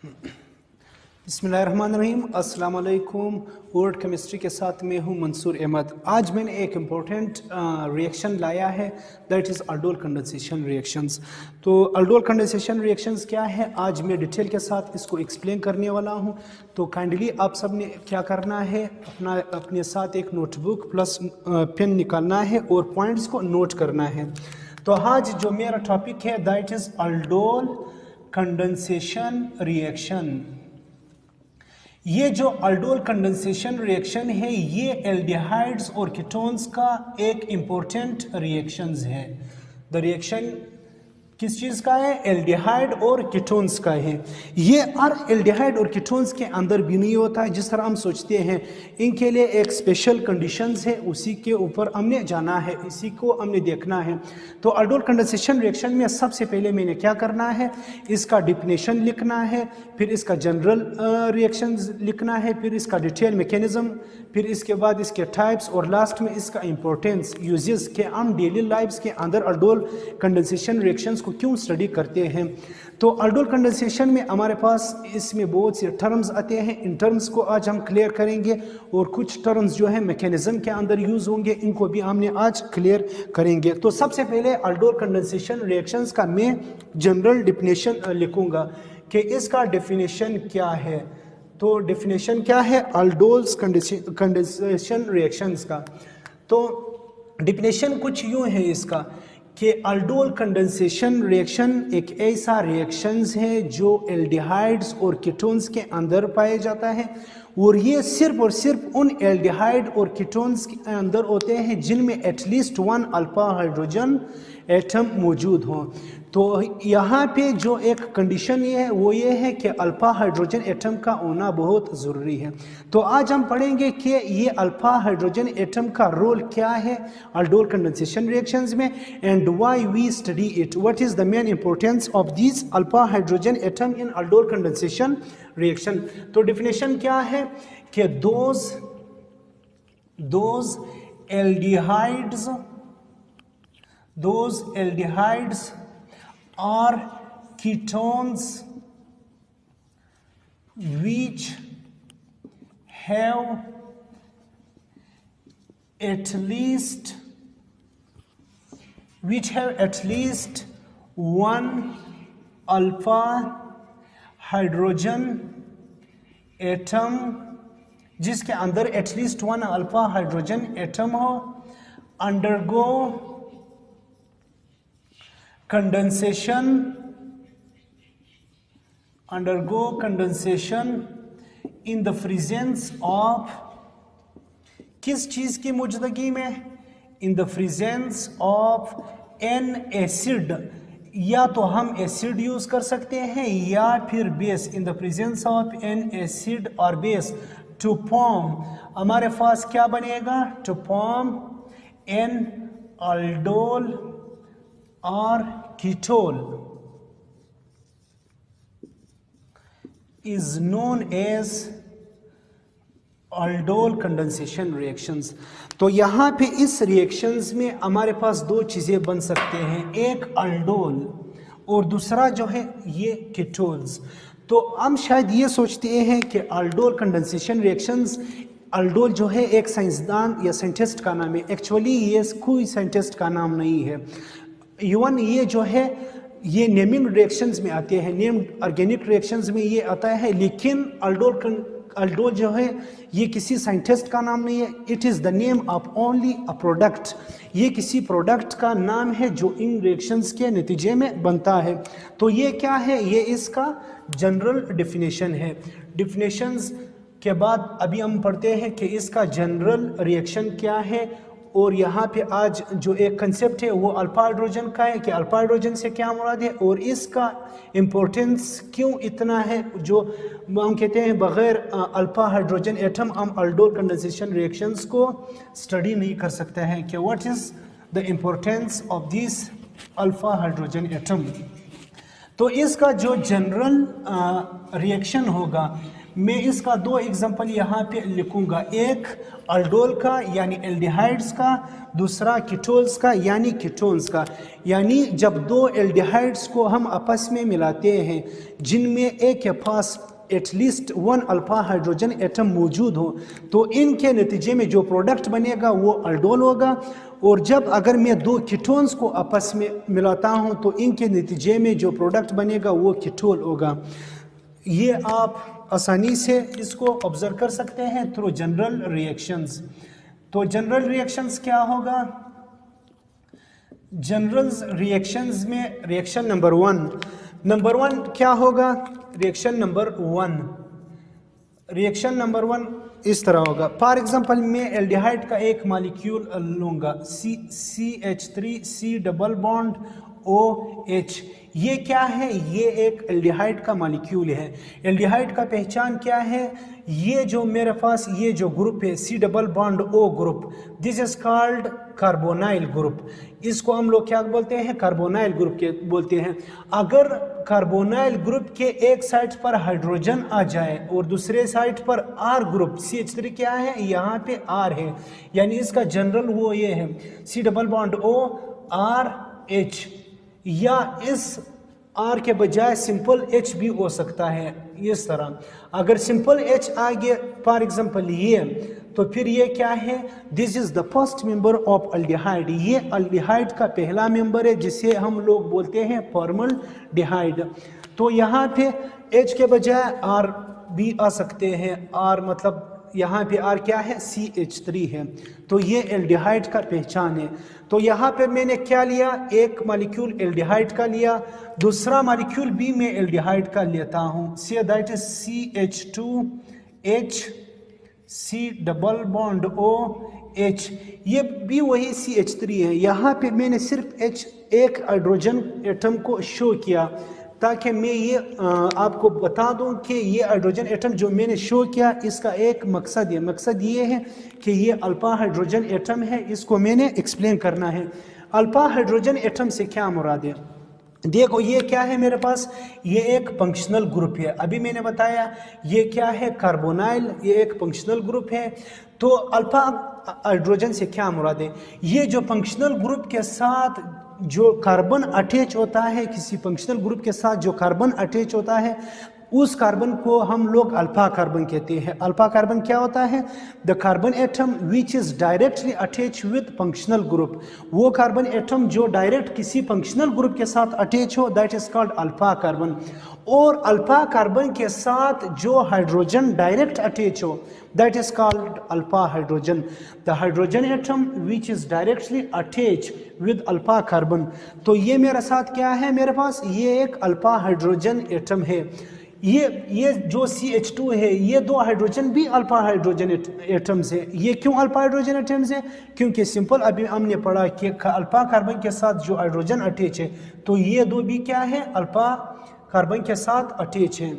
बिस्मिल्लाहिर्रहमानिर्रहीम, अस्सलाम वालेकुम। वर्ल्ड केमिस्ट्री के साथ मैं हूं मंसूर अहमद। आज मैंने एक इम्पोर्टेंट रिएक्शन लाया है, that is aldol condensation reactions. तो अल्डोल कंडेंसेशन रिएक्शंस क्या है, आज मैं डिटेल के साथ इसको एक्सप्लेन करने वाला हूं। तो काइंडली आप सब ने क्या करना है, अपने साथ एक नोटबुक प्लस पेन निकालना है और पॉइंट्स को नोट करना है। तो आज जो मेरा टॉपिक है that is aldol condensation reaction. ये जो अल्डोल कंडेंसेशन रिएक्शन है ये एल्डिहाइड्स और कीटोन्स का एक इम्पोर्टेंट रिएक्शंस है। द रिएक्शन किस चीज़ का है? एल्डिहाइड और कीटोन्स का है। ये हर एल्डिहाइड और कीटोन्स के अंदर भी नहीं होता है जिस तरह हम सोचते हैं। इनके लिए एक स्पेशल कंडीशंस है, उसी के ऊपर हमने जाना है, इसी को हमने देखना है। तो अल्डोल कंडेंसेशन रिएक्शन में सबसे पहले मैंने क्या करना है, इसका डिफिनेशन लिखना है, फिर इसका जनरल रिएक्शंस लिखना है, फिर इसका डिटेल मैकेनिज्म, फिर इसके बाद इसके टाइप्स और लास्ट में इसका इंपॉर्टेंस यूजेस के हम डेली लाइफ्स के अंदर अल्डोल कंडेंसेशन रिएक्शंस को क्यों स्टडी करते हैं। तो अल्डोल कंडेंसेशन में हमारे पास इसमें बहुत से टर्म्स आते हैं। इन टर्म्स को आज हम क्लियर करेंगे और कुछ टर्म्स जो है मैकेनिज्म के अंदर यूज होंगे, इनको भी हमने आज क्लियर करेंगे। तो सबसे पहले अल्डोल कंडेंसेशन रिएक्शंस का मैं जनरल डेफिनेशन लिखूंगा कि इसका डेफिनेशन क्या है। तो डेफिनेशन क्या है अल्डोल्स कंडेंसेशन रिएक्शंस का? तो डेफिनेशन कुछ यूं है इसका कि अल्डोल कंडेंसेशन रिएक्शन एक ऐसा रिएक्शंस है जो एल्डिहाइड्स और कीटोन्स के अंदर पाया जाता है, और ये सिर्फ और सिर्फ उन एल्डिहाइड और कीटोन्स के अंदर होते हैं जिनमें एटलीस्ट 1 अल्फा हाइड्रोजन एटम मौजूद हो। तो यहाँ पे जो एक कंडीशन ये है वो ये है कि अल्फा हाइड्रोजन एटम का होना बहुत ज़रूरी है। तो आज हम पढ़ेंगे कि ये अल्फा हाइड्रोजन एटम का रोल क्या है अल्डोल कंडेंसेशन रिएक्शंस में, and why we study it, what is the main importance of this alpha hydrogen atom in aldol condensation reaction. तो डेफिनेशन क्या है कि those aldehydes are ketones which have at least 1 alpha hydrogen atom, जिसके अंदर at least 1 alpha hydrogen atom हो, undergo condensation in the presence of, किस चीज की मौजूदगी में? In the presence of N acid, या तो हम एसिड यूज कर सकते हैं या फिर base. In the presence of N acid और बेस टू फॉर्म, हमारे पास क्या बनेगा? टू फॉर्म एन अल्डोल और ketol is known as aldol condensation reactions. तो यहाँ पे इस रिएक्शंस में हमारे पास 2 चीज़ें बन सकते हैं, एक अल्डोल और दूसरा जो है ये कीटोल्स। तो हम शायद ये सोचते हैं कि अल्डोल कंडेंसेशन रिएक्शंस, अल्डोल जो है एक साइंसदान या साइंटिस्ट का नाम है। एक्चुअली ये कोई साइंटिस्ट का नाम नहीं है। इवन ये जो है ये नेमिंग रिएक्शंस में आते हैं, नेम्ड ऑर्गेनिक रिएक्शंस में ये आता है, लेकिन अल्डोल जो है ये किसी साइंटिस्ट का नाम नहीं है। It is the name of only a product, ये किसी प्रोडक्ट का नाम है जो इन रिएक्शंस के नतीजे में बनता है। तो ये क्या है? ये इसका जनरल डेफिनेशन है। डेफिनेशंस के बाद अभी हम पढ़ते हैं कि इसका जनरल रिएक्शन क्या है, और यहाँ पे आज जो एक कंसेप्ट है वो अल्फा हाइड्रोजन का है कि अल्फा हाइड्रोजन से क्या मुराद है और इसका इम्पोर्टेंस क्यों इतना है, जो हम कहते हैं बगैर अल्फा हाइड्रोजन एटम हम अल्डोल कंडेंसेशन रिएक्शंस को स्टडी नहीं कर सकते हैं, कि what is the importance of this alpha hydrogen atom. तो इसका जो जनरल रिएक्शन होगा मैं इसका दो एग्जांपल यहाँ पे लिखूंगा, एक अल्डोल का यानी एल्डिहाइड्स का, दूसरा कीटोन्स का यानी कीटोन्स का। यानी जब दो एल्डिहाइड्स को हम आपस में मिलाते हैं जिनमें एक के पास at least one alpha hydrogen atom मौजूद हो, तो इनके नतीजे में जो प्रोडक्ट बनेगा वो अल्डोल होगा। और जब अगर मैं दो कीटोन्स को आपस में मिलाता हूं तो इनके नतीजे में जो प्रोडक्ट बनेगा वो कीटोल होगा। ये आप आसानी से इसको ऑब्जर्व कर सकते हैं थ्रू जनरल रिएक्शंस। तो जनरल रिएक्शंस क्या होगा? जनरल रिएक्शंस में रिएक्शन नंबर वन क्या होगा? रिएक्शन नंबर वन इस तरह होगा। फॉर एग्जांपल मैं एल्डिहाइड का एक मॉलिक्यूल लूंगा, CH3C डबल बॉन्ड OH। ये क्या है? ये एक एल्डिहाइड का मॉलिक्यूल है। एल्डिहाइड का पहचान क्या है? ये जो मेरे पास ये जो ग्रुप है C double bond O group, this is called carbonyl group. इसको हम लोग क्या बोलते हैं? कार्बोनाइल ग्रुप के बोलते हैं। अगर कार्बोनाइल ग्रुप के एक साइड पर हाइड्रोजन आ जाए और दूसरे साइड पर R ग्रुप, CH3 क्या है? यहाँ पे R है, यानी इसका जनरल वो ये है C double bond O RH, या इस R के बजाय सिंपल H भी हो सकता है इस तरह। अगर सिंपल H आ गया फॉर एग्जांपल ये, तो फिर ये क्या है? This is the first member of aldehyde. ये अल्डिहाइड का पहला मेंबर है जिसे हम लोग बोलते हैं फॉर्मल्डिहाइड। तो यहाँ पे H के बजाय R भी आ सकते हैं। R मतलब यहाँ पे R क्या है? CH3 है। तो ये एल्डिहाइड का पहचान है। तो यहाँ पे मैंने क्या लिया? एक मॉलिक्यूल एल्डिहाइड का लिया, दूसरा मॉलिक्यूल भी मैं एल्डिहाइड का लेता हूँ। Say that is CH2H C double bond OH। ये भी वही CH3 है। यहाँ पे मैंने सिर्फ एक हाइड्रोजन एटम को शो किया ताकि मैं ये आपको बता दूं कि ये हाइड्रोजन एटम जो मैंने शो किया इसका एक मकसद ये है कि ये अल्फा हाइड्रोजन एटम है। इसको मैंने एक्सप्लेन करना है। अल्फा हाइड्रोजन एटम से क्या मुराद है? देखो ये क्या है मेरे पास? ये एक फंक्शनल ग्रुप है। अभी मैंने बताया ये क्या है? कार्बोनाइल, ये एक फंक्शनल ग्रुप है। तो अल्फा हाइड्रोजन से क्या मुराद है? ये जो फंक्शनल ग्रुप के साथ जो कार्बन अटैच होता है, किसी फंक्शनल ग्रुप के साथ जो कार्बन अटैच होता है, उस कार्बन को हम लोग अल्फा कार्बन कहते हैं। अल्फा कार्बन क्या होता है? The carbon atom which is directly attach with functional group. वो कार्बन एटम जो डायरेक्ट किसी फंक्शनल ग्रुप के साथ अटैच हो, that is called alpha carbon. और अल्फा कार्बन के साथ जो हाइड्रोजन डायरेक्ट अटैच हो, that is called alpha hydrogen. The hydrogen atom which is directly attach with alpha carbon. तो ये मेरे साथ क्या है? मेरे पास ये एक अल्फा हाइड्रोजन एटम है। ये जो CH2 है, ये दो हाइड्रोजन भी अल्फा हाइड्रोजन एटम्स है। ये क्यों अल्फा हाइड्रोजन एटम्स है? क्योंकि सिंपल अभी हमने पढ़ा कि अल्फा कार्बन के साथ जो हाइड्रोजन अटैच है, तो ये दो भी क्या है? अल्फा कार्बन के साथ अटैच है।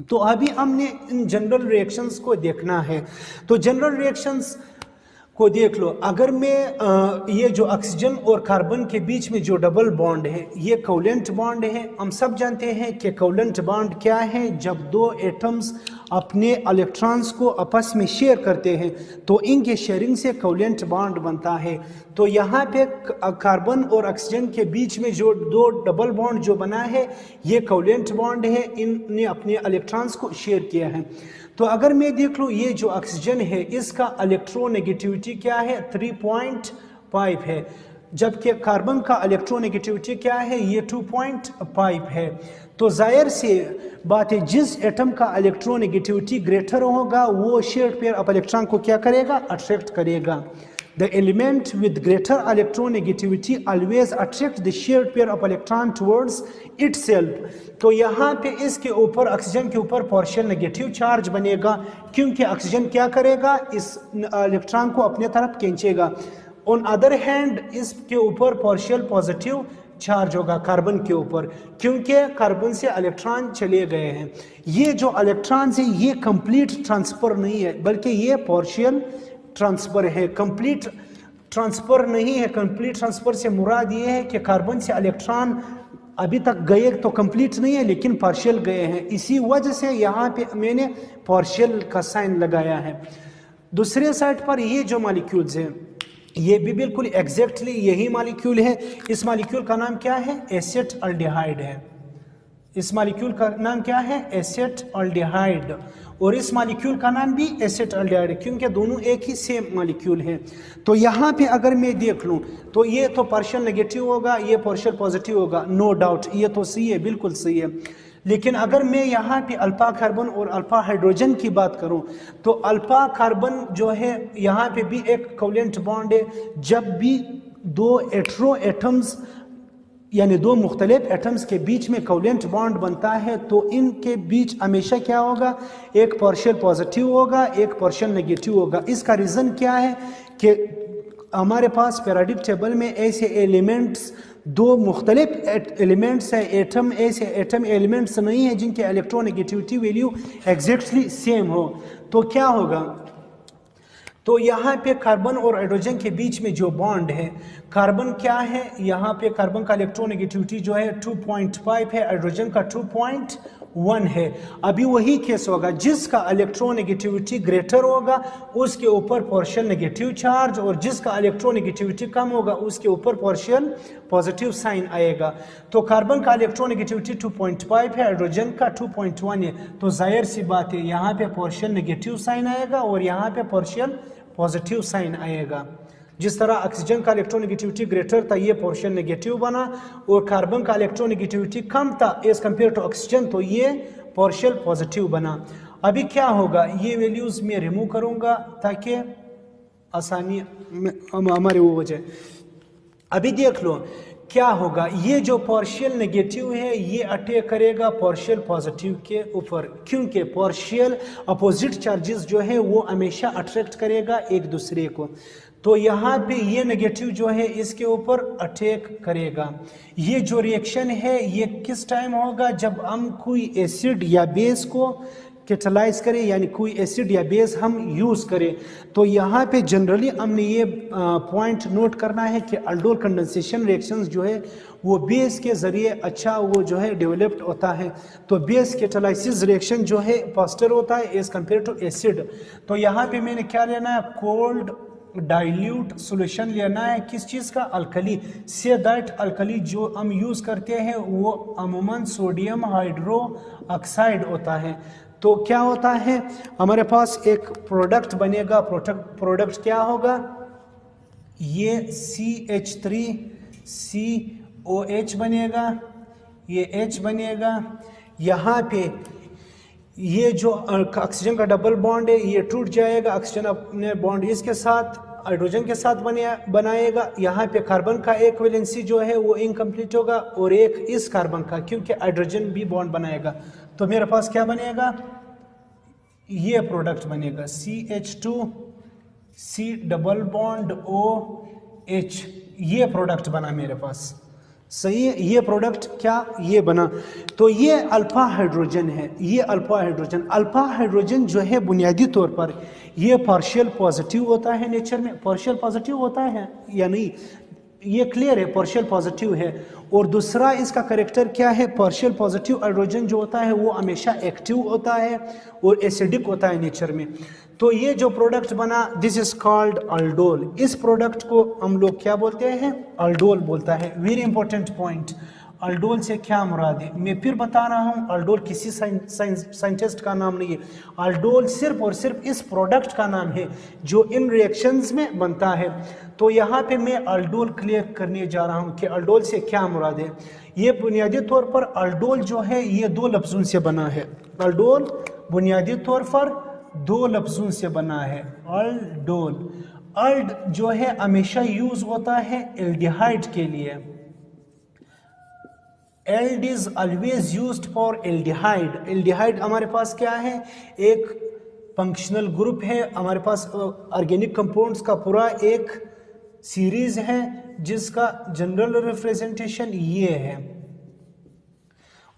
तो अभी हमने इन जनरल रिएक्शंस को देखना है। तो जनरल रिएक्शंस को देख लो। अगर मैं ये जो ऑक्सीजन और कार्बन के बीच में जो डबल बॉन्ड है, ये कोवेलेंट बॉन्ड है। हम सब जानते हैं कि कोवेलेंट बॉन्ड क्या है। जब दो एटम्स अपने इलेक्ट्रॉन्स को आपस में शेयर करते हैं तो इनके शेयरिंग से कोवेलेंट बॉन्ड बनता है। तो यहाँ पे कार्बन और ऑक्सीजन के बीच में जो दो डबल बॉन्ड जो बना है, ये कोवेलेंट बॉन्ड है। इनने अपने इलेक्ट्रॉन्स को शेयर किया है। तो अगर मैं देख लूँ ये जो ऑक्सीजन है, इसका इलेक्ट्रोनेगेटिविटी क्या है? 3.5 है, जबकि कार्बन का इलेक्ट्रोनेगेटिविटी क्या है? ये 2.5 है। तो जाहिर से बात है, जिस एटम का इलेक्ट्रोनेगेटिविटी ग्रेटर होगा वो शेयर्ड पेयर ऑफ इलेक्ट्रॉन को क्या करेगा? अट्रैक्ट करेगा। The element with greater electronegativity always attract the shared pair of electron towards itself। तो यहाँ पे इसके ऊपर ऑक्सीजन के ऊपर पार्शियल नेगेटिव चार्ज बनेगा, क्योंकि ऑक्सीजन क्या करेगा? इस इलेक्ट्रॉन को अपने तरफ खींचेगा। ऑन अदर हैंड इसके ऊपर पार्शियल पॉजिटिव चार्ज होगा कार्बन के ऊपर, क्योंकि कार्बन से इलेक्ट्रॉन चले गए हैं। ये जो इलेक्ट्रॉन है ये कंप्लीट ट्रांसफर नहीं है, बल्कि ये पार्शियल ट्रांसफर है, कंप्लीट ट्रांसफर नहीं है। कंप्लीट ट्रांसफर से मुराद ये है कि कार्बन से इलेक्ट्रॉन अभी तक गए तो कंप्लीट नहीं है लेकिन पार्शियल गए हैं, इसी वजह से यहाँ पे मैंने पार्शियल का साइन लगाया है। दूसरे साइड पर ये जो मॉलिक्यूल्स हैं ये भी बिल्कुल एग्जैक्टली यही मॉलिक्यूल है। इस मॉलिक्यूल का नाम क्या है? एसेटल्डिहाइड है। इस मॉलिक्यूल का नाम क्या है? एसेटल्डिहाइड। और इस मॉलिक्यूल का नाम भी एसेटल्डिहाइड है क्योंकि दोनों एक ही सेम मॉलिक्यूल है। तो यहाँ पे अगर मैं देख लूँ तो ये तो पार्शियल नेगेटिव होगा, ये पार्शियल पॉजिटिव होगा, नो डाउट ये तो सही है, बिल्कुल सही है। लेकिन अगर मैं यहाँ पे अल्फा कार्बन और अल्फा हाइड्रोजन की बात करूँ तो अल्फा कार्बन जो है यहाँ पे भी एक कोवेलेंट बॉन्ड है। जब भी दो हेटेरो एटम्स यानी दो मुख्तलिफ एटम्स के बीच में कोवेलेंट बॉन्ड बनता है तो इनके बीच हमेशा क्या होगा? एक पार्शियल पॉजिटिव होगा, एक पार्शियल नेगेटिव होगा। इसका रीज़न क्या है कि हमारे पास पीरियोडिक टेबल में ऐसे एलिमेंट्स, दो मुख्तलिफ एलिमेंट्स है, एटम ऐसे एटम एलिमेंट्स नहीं है जिनके इलेक्ट्रोनेगेटिविटी वैल्यू एग्जैक्टली सेम हो। तो क्या होगा? तो यहाँ पे कार्बन और हाइड्रोजन के बीच में जो बॉन्ड है, कार्बन क्या है? यहाँ पे कार्बन का इलेक्ट्रोनेगेटिविटी जो है 2.5 है, हाइड्रोजन का 2.1 है। अभी वही केस होगा, जिसका इलेक्ट्रोनेगेटिविटी ग्रेटर होगा उसके ऊपर पार्शियल नेगेटिव चार्ज, और जिसका इलेक्ट्रोनेगेटिविटी कम होगा उसके ऊपर पार्शियल पॉजिटिव साइन आएगा। तो कार्बन का इलेक्ट्रोनेगेटिविटी 2.5 है, हाइड्रोजन का 2.1 है, तो जाहिर सी बात है यहाँ पे पार्शियल नेगेटिव साइन आएगा और यहाँ पे पार्शियल पॉजिटिव साइन आएगा। जिस तरह ऑक्सीजन का इलेक्ट्रोनेगेटिविटी ग्रेटर था ये पार्शियल नेगेटिव बना, और कार्बन का इलेक्ट्रोनेगेटिविटी कम था एज कंपेयर टू ऑक्सीजन तो ये पार्शियल पॉजिटिव बना। अभी क्या होगा? ये वैल्यूज मैं रिमूव करूंगा ताकि आसानी हमारे वो वजह। अभी देख लो क्या होगा, ये जो पार्शियल नेगेटिव है ये अटैक करेगा पार्शियल पॉजिटिव के ऊपर, क्योंकि पार्शियल अपोजिट चार्जेस जो है वो हमेशा अट्रैक्ट करेगा एक दूसरे को। तो यहाँ पे ये नेगेटिव जो है इसके ऊपर अटैक करेगा। ये जो रिएक्शन है ये किस टाइम होगा? जब हम कोई एसिड या बेस को कैटालाइज करें, यानी कोई एसिड या बेस हम यूज़ करें। तो यहाँ पे जनरली हमने ये पॉइंट नोट करना है कि अल्डोल कंडेंसेशन रिएक्शंस जो है वो बेस के ज़रिए अच्छा वो जो है डेवलप्ड होता है। तो बेस कैटालाइसिस रिएक्शन जो है फास्टर होता है एज कम्पेयर टू एसिड। तो यहाँ पे मैंने क्या लेना है? कोल्ड डाइल्यूट सॉल्यूशन लेना है। किस चीज़ का? अल्कली से। दैट अल्कली जो हम यूज़ करते हैं वो अमूमन सोडियम हाइड्रो ऑक्साइड होता है। तो क्या होता है, हमारे पास एक प्रोडक्ट बनेगा। प्रोडक्ट क्या होगा? ये CH3COH बनेगा, ये H बनेगा। यहाँ पे ये जो ऑक्सीजन का डबल बॉन्ड है ये टूट जाएगा, ऑक्सीजन अपने बॉन्ड इसके साथ हाइड्रोजन के साथ बनाएगा। यहाँ पे कार्बन का एक वैलेंसी जो है वो इनकम्प्लीट होगा और एक इस कार्बन का, क्योंकि हाइड्रोजन भी बॉन्ड बनाएगा। तो मेरे पास क्या बनेगा? ये प्रोडक्ट बनेगा CH2C डबल बॉन्ड OH। ये प्रोडक्ट बना मेरे पास, सही है। ये प्रोडक्ट क्या ये बना? तो ये अल्फा हाइड्रोजन है। ये अल्फा हाइड्रोजन जो है बुनियादी तौर पर ये पार्शियल पॉजिटिव होता है नेचर में। पार्शियल पॉजिटिव होता है या नहीं, ये क्लियर है, पार्शियल पॉजिटिव है। और दूसरा इसका करेक्टर क्या है? पार्शियल पॉजिटिव हाइड्रोजन जो होता है वो हमेशा एक्टिव होता है और एसिडिक होता है नेचर में। तो ये जो प्रोडक्ट बना दिस इज कॉल्ड अल्डोल। इस प्रोडक्ट को हम लोग क्या बोलते हैं? अल्डोल बोलता है। वेरी इंपॉर्टेंट पॉइंट, अल्डोल से क्या मुराद है? मैं फिर बता रहा हूँ, अल्डोल किसी साइंटिस्ट का नाम नहीं है। अल्डोल सिर्फ और सिर्फ इस प्रोडक्ट का नाम है जो इन रिएक्शंस में बनता है। तो यहाँ पे मैं अल्डोल क्लियर करने जा रहा हूँ कि अल्डोल से क्या मुराद है। ये बुनियादी तौर पर अल्डोल जो है ये दो लफ्ज़ों से बना है। अल्डोल बुनियादी तौर पर दो लफ्ज़ों से बना है। अल्डोल, अल्ड जो है हमेशा यूज होता है एल्डिहाइड के लिए। Ald is always used for aldehyde. Aldehyde हमारे पास क्या है? एक फंक्शनल ग्रुप है। हमारे पास ऑर्गेनिक कंपाउंड्स का पूरा एक सीरीज है जिसका जनरल रिप्रेजेंटेशन ये है।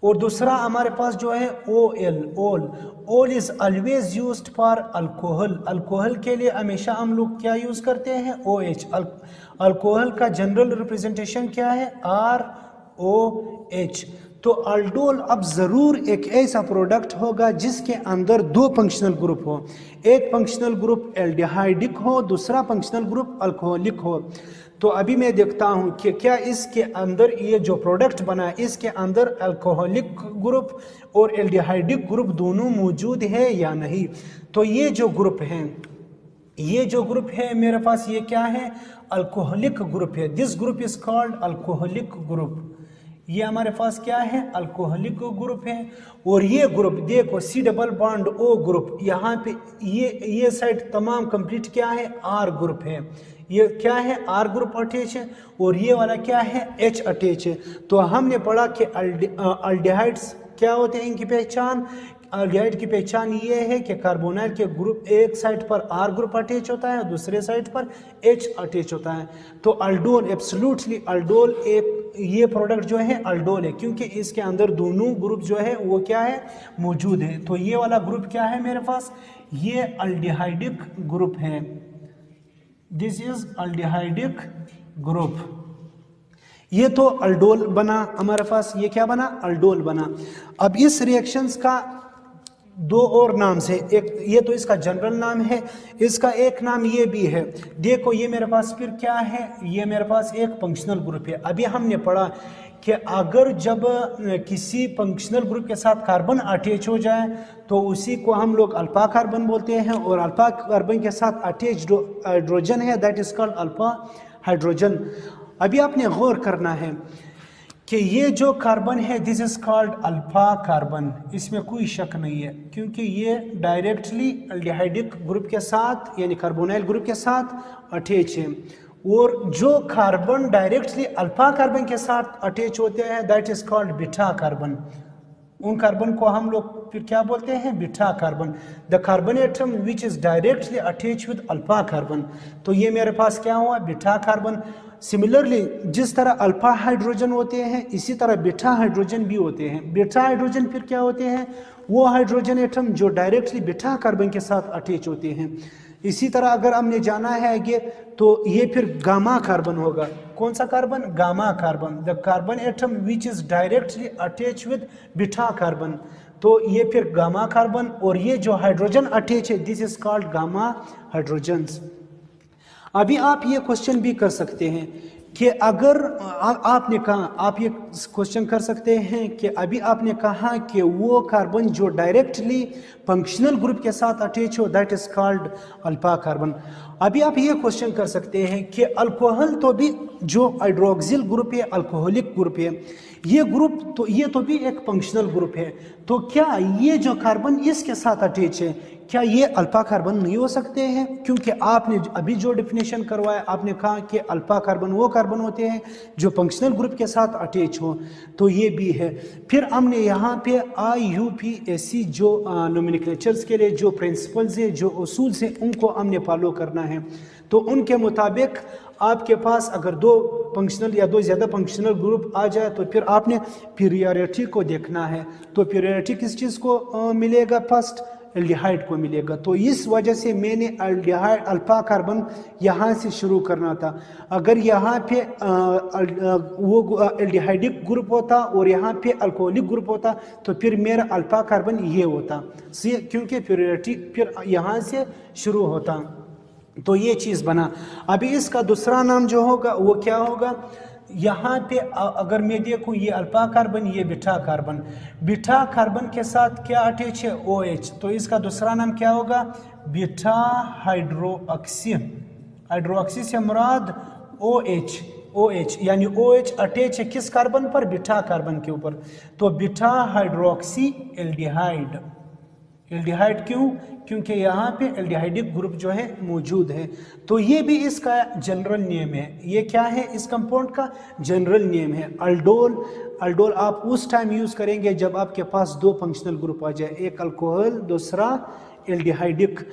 और दूसरा हमारे पास जो है OL, ओल is always used for alcohol. Alcohol के लिए हमेशा हम लोग क्या यूज करते हैं? OH। अल्कोहल का जनरल रिप्रेजेंटेशन क्या है? OH। तो अल्डोल अब ज़रूर एक ऐसा प्रोडक्ट होगा जिसके अंदर दो फंक्शनल ग्रुप हो, एक फंक्शनल ग्रुप एल्डिहाइडिक हो, दूसरा फंक्शनल ग्रुप अल्कोहलिक हो। तो अभी मैं देखता हूँ कि क्या इसके अंदर ये जो प्रोडक्ट बना है इसके अंदर अल्कोहलिक ग्रुप और एल्डिहाइडिक ग्रुप दोनों मौजूद है या नहीं। तो ये जो ग्रुप हैं, ये जो ग्रुप है मेरे पास, ये क्या है, अल्कोहलिक ग्रुप है। This group is called alcoholic group. ये हमारे पास क्या है, अल्कोहलिक ग्रुप है। और ये ग्रुप देखो C double bond O group, यहाँ पे ये साइड तमाम कंप्लीट क्या है, आर ग्रुप है। ये क्या है, आर ग्रुप अटैच है और ये वाला क्या है, एच अटैच है। तो हमने पढ़ा कि अल्डिहाइड्स क्या होते हैं, इनकी पहचान, अल्डिहाइड की पहचान ये है कि कार्बोनाइल के ग्रुप एक साइड पर आर ग्रुप अटैच होता है, दूसरे साइड पर एच अटैच होता है। तो अल्डोल, एब्सोल्युटली अल्डोल एक ये प्रोडक्ट जो है अल्डोल है, क्योंकि इसके अंदर दोनों ग्रुप जो है वो क्या है, मौजूद है। तो ये वाला ग्रुप क्या है मेरे पास, ये अल्डिहाइडिक ग्रुप है। This is aldehydic group. ये तो अल्डोल बना हमारे पास, ये क्या बना, अल्डोल बना। अब इस रिएक्शंस का दो और नाम से, एक ये तो इसका जनरल नाम है, इसका एक नाम ये भी है। देखो ये मेरे पास फिर क्या है, ये मेरे पास एक फंक्शनल ग्रुप है। अभी हमने पढ़ा कि अगर जब किसी फंक्शनल ग्रुप के साथ कार्बन अटैच हो जाए तो उसी को हम लोग अल्फा कार्बन बोलते हैं, और अल्फा कार्बन के साथ अटैच्ड हाइड्रोजन है, that is called alpha hydrogen. अभी आपने गौर करना है कि ये जो कार्बन है this is called alpha carbon, इसमें कोई शक नहीं है, क्योंकि ये डायरेक्टली एल्डिहाइडिक ग्रुप के साथ यानी कार्बोनाइल ग्रुप के साथ अटैच है। और जो कार्बन डायरेक्टली अल्फा कार्बन के साथ अटैच होते हैं that is called beta carbon. उन कार्बन को हम लोग फिर क्या बोलते हैं, beta carbon. The carbon atom which is directly attach with alpha carbon. तो ये मेरे पास क्या हुआ, बीटा कार्बन। सिमिलरली जिस तरह अल्फा हाइड्रोजन होते हैं इसी तरह बीटा हाइड्रोजन भी होते हैं। बीटा हाइड्रोजन फिर क्या होते हैं, वो हाइड्रोजन एटम जो डायरेक्टली बीटा कार्बन के साथ अटैच होते हैं। इसी तरह अगर हमने जाना है आगे तो ये फिर गामा कार्बन होगा। कौन सा carbon, gamma carbon. The carbon atom which is directly attach with beta carbon. तो ये फिर गामा कार्बन, और ये जो हाइड्रोजन अटैच है this is called gamma hydrogens. अभी आप ये क्वेश्चन भी कर सकते हैं कि अगर आपने कहा, आप ये क्वेश्चन कर सकते हैं कि अभी आपने कहा कि वो कार्बन जो डायरेक्टली फंक्शनल ग्रुप के साथ अटैच हो that is called alpha carbon. अभी आप ये क्वेश्चन कर सकते हैं कि अल्कोहल तो भी जो हाइड्रोक्सिल ग्रुप है, अल्कोहलिक ग्रुप है, ये ग्रुप तो ये तो भी एक फंक्शनल ग्रुप है। तो क्या ये जो कार्बन इसके साथ अटैच है, क्या ये अल्फा कार्बन नहीं हो सकते हैं? क्योंकि आपने अभी जो डेफिनेशन करवाया आपने कहा कि अल्फा कार्बन वो कार्बन होते हैं जो फंक्शनल ग्रुप के साथ अटैच हो, तो ये भी है। फिर हमने यहाँ पे IUPAC जो नोमेनक्लेचर्स के लिए जो प्रिंसिपल्स है, जो उसूल से, उनको हमने फॉलो करना है। तो उनके मुताबिक आपके पास अगर दो फंक्शनल या दो ज़्यादा फंक्शनल ग्रुप आ जाए तो फिर आपने पीरियडिटी को देखना है। तो पीरियडिटी किस चीज़ को मिलेगा, फर्स्ट एल्डिहाइड को मिलेगा। तो इस वजह से मैंने एल्डिहाइड अल्फा कार्बन यहाँ से शुरू करना था। अगर यहाँ पे वो एल्डिहाइडिक ग्रुप होता और यहाँ पे अल्कोहलिक ग्रुप होता तो फिर मेरा अल्फा कार्बन ये होता, क्योंकि पीरियडिटी फिर यहाँ से शुरू होता। तो ये चीज़ बना। अभी इसका दूसरा नाम जो होगा वो क्या होगा, यहाँ पे अगर मैं देखूँ ये अल्फा कार्बन, ये बीटा कार्बन, बीटा कार्बन के साथ क्या अटैच है, OH। तो इसका दूसरा नाम क्या होगा, बीटा हाइड्रोक्सी। हाइड्रोक्सी से मुराद OH यानी OH अटैच है किस कार्बन पर, बीटा कार्बन के ऊपर। तो बीटा हाइड्रोक्सी एल्डिहाइड। एल्डिहाइड क्यों, क्योंकि यहाँ पे एल्डिहाइडिक ग्रुप जो है मौजूद है। तो ये भी इसका जनरल नेम है। ये क्या है, इस कंपाउंड का जनरल नेम है अल्डोल। अल्डोल आप उस टाइम यूज़ करेंगे जब आपके पास दो फंक्शनल ग्रुप आ जाए, एक अल्कोहल दूसरा एल्डिहाइडिक।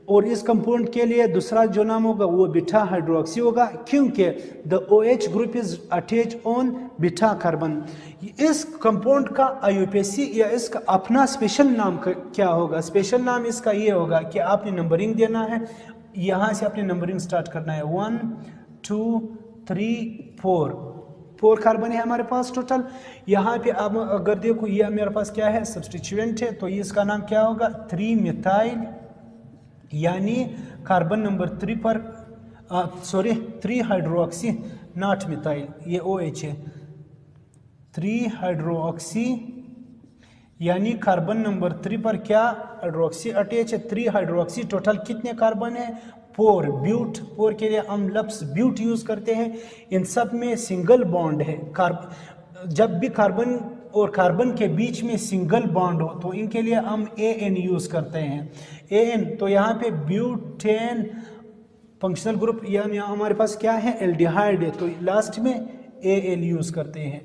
और इस कंपाउंड के लिए दूसरा जो नाम होगा वो बीटा हाइड्रोक्सी होगा, क्योंकि the OH group is attach on beta carbon. इस कंपाउंड का IUPAC या इसका अपना स्पेशल नाम क्या होगा, स्पेशल नाम इसका ये होगा कि आपने नंबरिंग देना है, यहाँ से आपने नंबरिंग स्टार्ट करना है 1 2 3 4। 4 कार्बन है हमारे पास टोटल। यहाँ पे अब अगर देखो ये मेरे पास क्या है, सब्सटीट्यूएंट है, तो इसका नाम क्या होगा, 3 मिथाइल, यानी कार्बन नंबर 3 पर 3 हाइड्रोक्सी नॉट मिथाइल, ये OH है, 3 हाइड्रोक्सी, यानी कार्बन नंबर 3 पर क्या हाइड्रोक्सी अटैच है, 3 हाइड्रोक्सी। टोटल कितने कार्बन है, 4। ब्यूट, 4 के लिए हम लफ्ज ब्यूट यूज करते हैं। इन सब में सिंगल बॉन्ड है। जब भी कार्बन और कार्बन के बीच में सिंगल बॉन्ड हो तो इनके लिए हम AN यूज करते हैं, AN। तो यहाँ पे ब्यूटेन फंक्शनल ग्रुप, यानी हमारे पास क्या है, एल्डिहाइड है, तो लास्ट में AL यूज करते हैं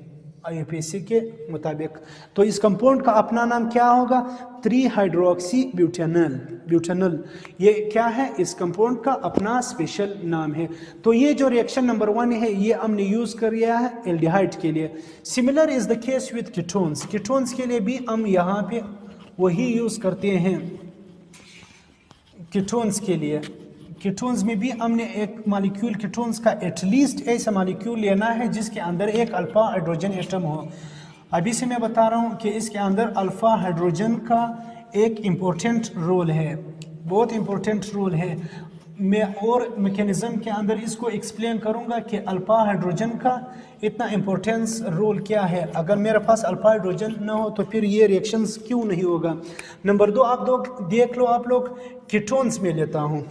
IUPAC के मुताबिक। तो इस कंपाउंड का अपना नाम क्या होगा, 3 हाइड्रोक्सी ब्यूटेनल। ये क्या है, इस कंपाउंड का अपना स्पेशल नाम है। तो ये जो रिएक्शन नंबर 1 है ये हमने यूज कर लिया है एल्डिहाइड के लिए। Similar is the case with ketones, ketones के लिए भी हम यहाँ पे वही यूज करते हैं। कीटोन्स के लिए, कीटोन्स में भी हमने एक मॉलिक्यूल कीटोन्स का एटलीस्ट ऐसा मॉलिक्यूल लेना है जिसके अंदर एक अल्फा हाइड्रोजन एटम हो। अभी से मैं बता रहा हूँ कि इसके अंदर अल्फा हाइड्रोजन का एक इम्पोर्टेंट रोल है, बहुत इम्पोर्टेंट रोल है। मैं और मैकेनिज्म के अंदर इसको एक्सप्लेन करूँगा कि अल्फा हाइड्रोजन का इतना इम्पोर्टेंस रोल क्या है। अगर मेरे पास अल्फा हाइड्रोजन ना हो तो फिर ये रिएक्शंस क्यों नहीं होगा। नंबर 2 आप लोग देख लो, आप लोग कीटोन्स में लेता हूँ।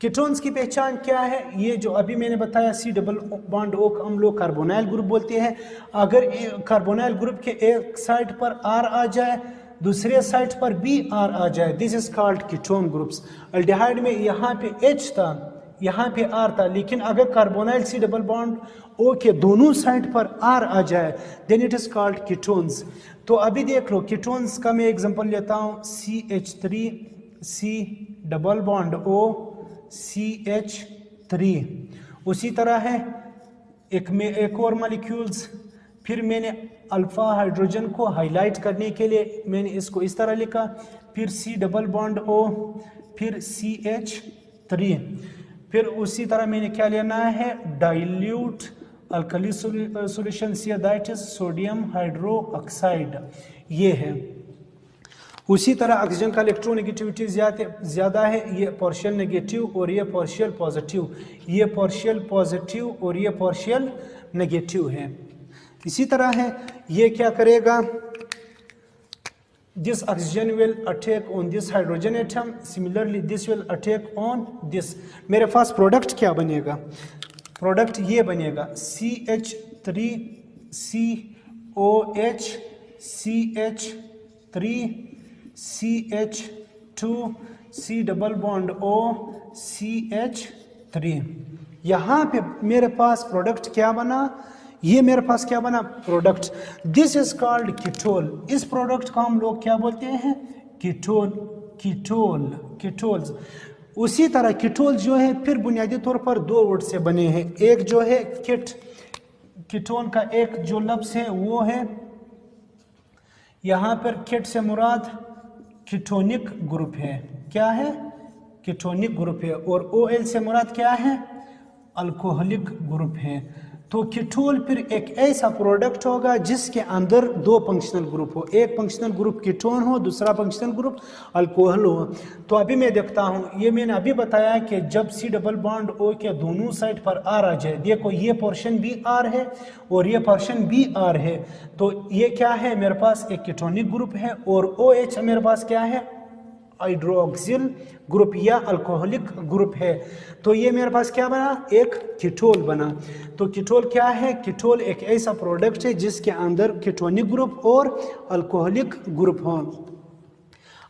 कीटोन्स की पहचान क्या है, ये जो अभी मैंने बताया C डबल बॉन्ड O हम लोग कार्बोनाइल ग्रुप बोलते हैं। अगर कार्बोनाइल ग्रुप के एक साइड पर R आ जाए, दूसरे साइड पर भी R आ जाए, this is called ketone groups. Aldehyde में यहाँ पे H था, यहाँ पे R था, लेकिन अगर carbonyl C double bond O के दोनों साइड पर R आ जाए then it is called ketones. तो अभी देख लो कीटोन्स का मैं एग्जांपल लेता हूँ, CH3 C double bond O CH3। उसी तरह है एक और मॉलिक्यूल्स। फिर मैंने अल्फा हाइड्रोजन को हाईलाइट करने के लिए मैंने इसको इस तरह लिखा, फिर C डबल बॉन्ड O, फिर CH3। फिर उसी तरह मैंने क्या लेना है, dilute alkali solution, that is sodium hydroxide, ये है। उसी तरह ऑक्सीजन का इलेक्ट्रोनेगेटिविटी ज़्यादा है, ये पार्शियल नेगेटिव और ये पार्शियल पॉजिटिव, ये पार्शियल पॉजिटिव और ये पार्शियल नेगेटिव है। इसी तरह है, ये क्या करेगा, this oxygen will attack on this hydrogen atom, similarly this will attack on this. मेरे पास प्रोडक्ट क्या बनेगा, प्रोडक्ट ये बनेगा CH3 COH CH3 CH2 C double bond O CH3। यहाँ पे मेरे पास प्रोडक्ट क्या बना, ये मेरे पास क्या बना, product. This is called ketol. इस प्रोडक्ट को हम लोग क्या बोलते हैं, कीटोल, कीटोल्स। उसी तरह कीटोल जो है फिर बुनियादी तौर पर 2 वर्ड से बने हैं। एक जो है कीटोन का एक जो लफ्ज है वो है, यहाँ पर किट से मुराद कीटोनिक ग्रुप है, क्या है, कीटोनिक ग्रुप है। और OL से मुराद क्या है, अल्कोहलिक ग्रुप है। तो कीटोल फिर एक ऐसा प्रोडक्ट होगा जिसके अंदर 2 फंक्शनल ग्रुप हो, एक फंक्शनल ग्रुप कीटोन हो, दूसरा फंक्शनल ग्रुप अल्कोहल हो। तो अभी मैं देखता हूँ, ये मैंने अभी बताया कि जब C डबल बॉन्ड O के दोनों साइड पर R आ जाए, देखो ये पोर्शन भी R है और ये पोर्शन भी R है, तो ये क्या है, मेरे पास एक कीटोनिक ग्रुप है। और OH मेरे पास क्या है, हाइड्रोक्सिल ग्रुप या अल्कोहलिक ग्रुप है। तो ये मेरे पास क्या बना, एक कीटोल बना। तो कीटोल क्या है, कीटोल एक ऐसा प्रोडक्ट है जिसके अंदर कीटोनिक ग्रुप और अल्कोहलिक ग्रुप हो।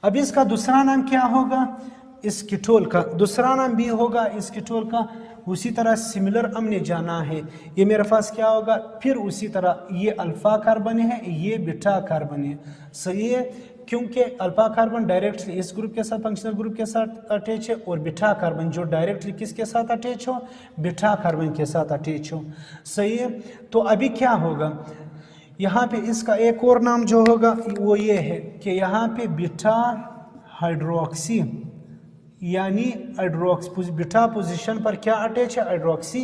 अब इसका दूसरा नाम क्या होगा, इस कीटोल का दूसरा नाम भी होगा इस कीटोल का। उसी तरह सिमिलर हमने जाना है, ये मेरे पास क्या होगा, फिर उसी तरह ये अल्फा कार्बन है, ये बीटा कार्बन है, सही है, क्योंकि अल्फा कार्बन डायरेक्टली इस ग्रुप के साथ फंक्शनल ग्रुप के साथ अटैच है, और बीटा कार्बन जो डायरेक्टली किसके साथ अटैच हो, बीटा कार्बन के साथ अटैच हो, सही है। तो अभी क्या होगा, यहाँ पे इसका एक और नाम जो होगा वो ये है कि यहाँ पे बीटा हाइड्रोक्सी, यानी हाइड्रोक्सी बीटा पोजीशन पर क्या अटैच है, hydroxy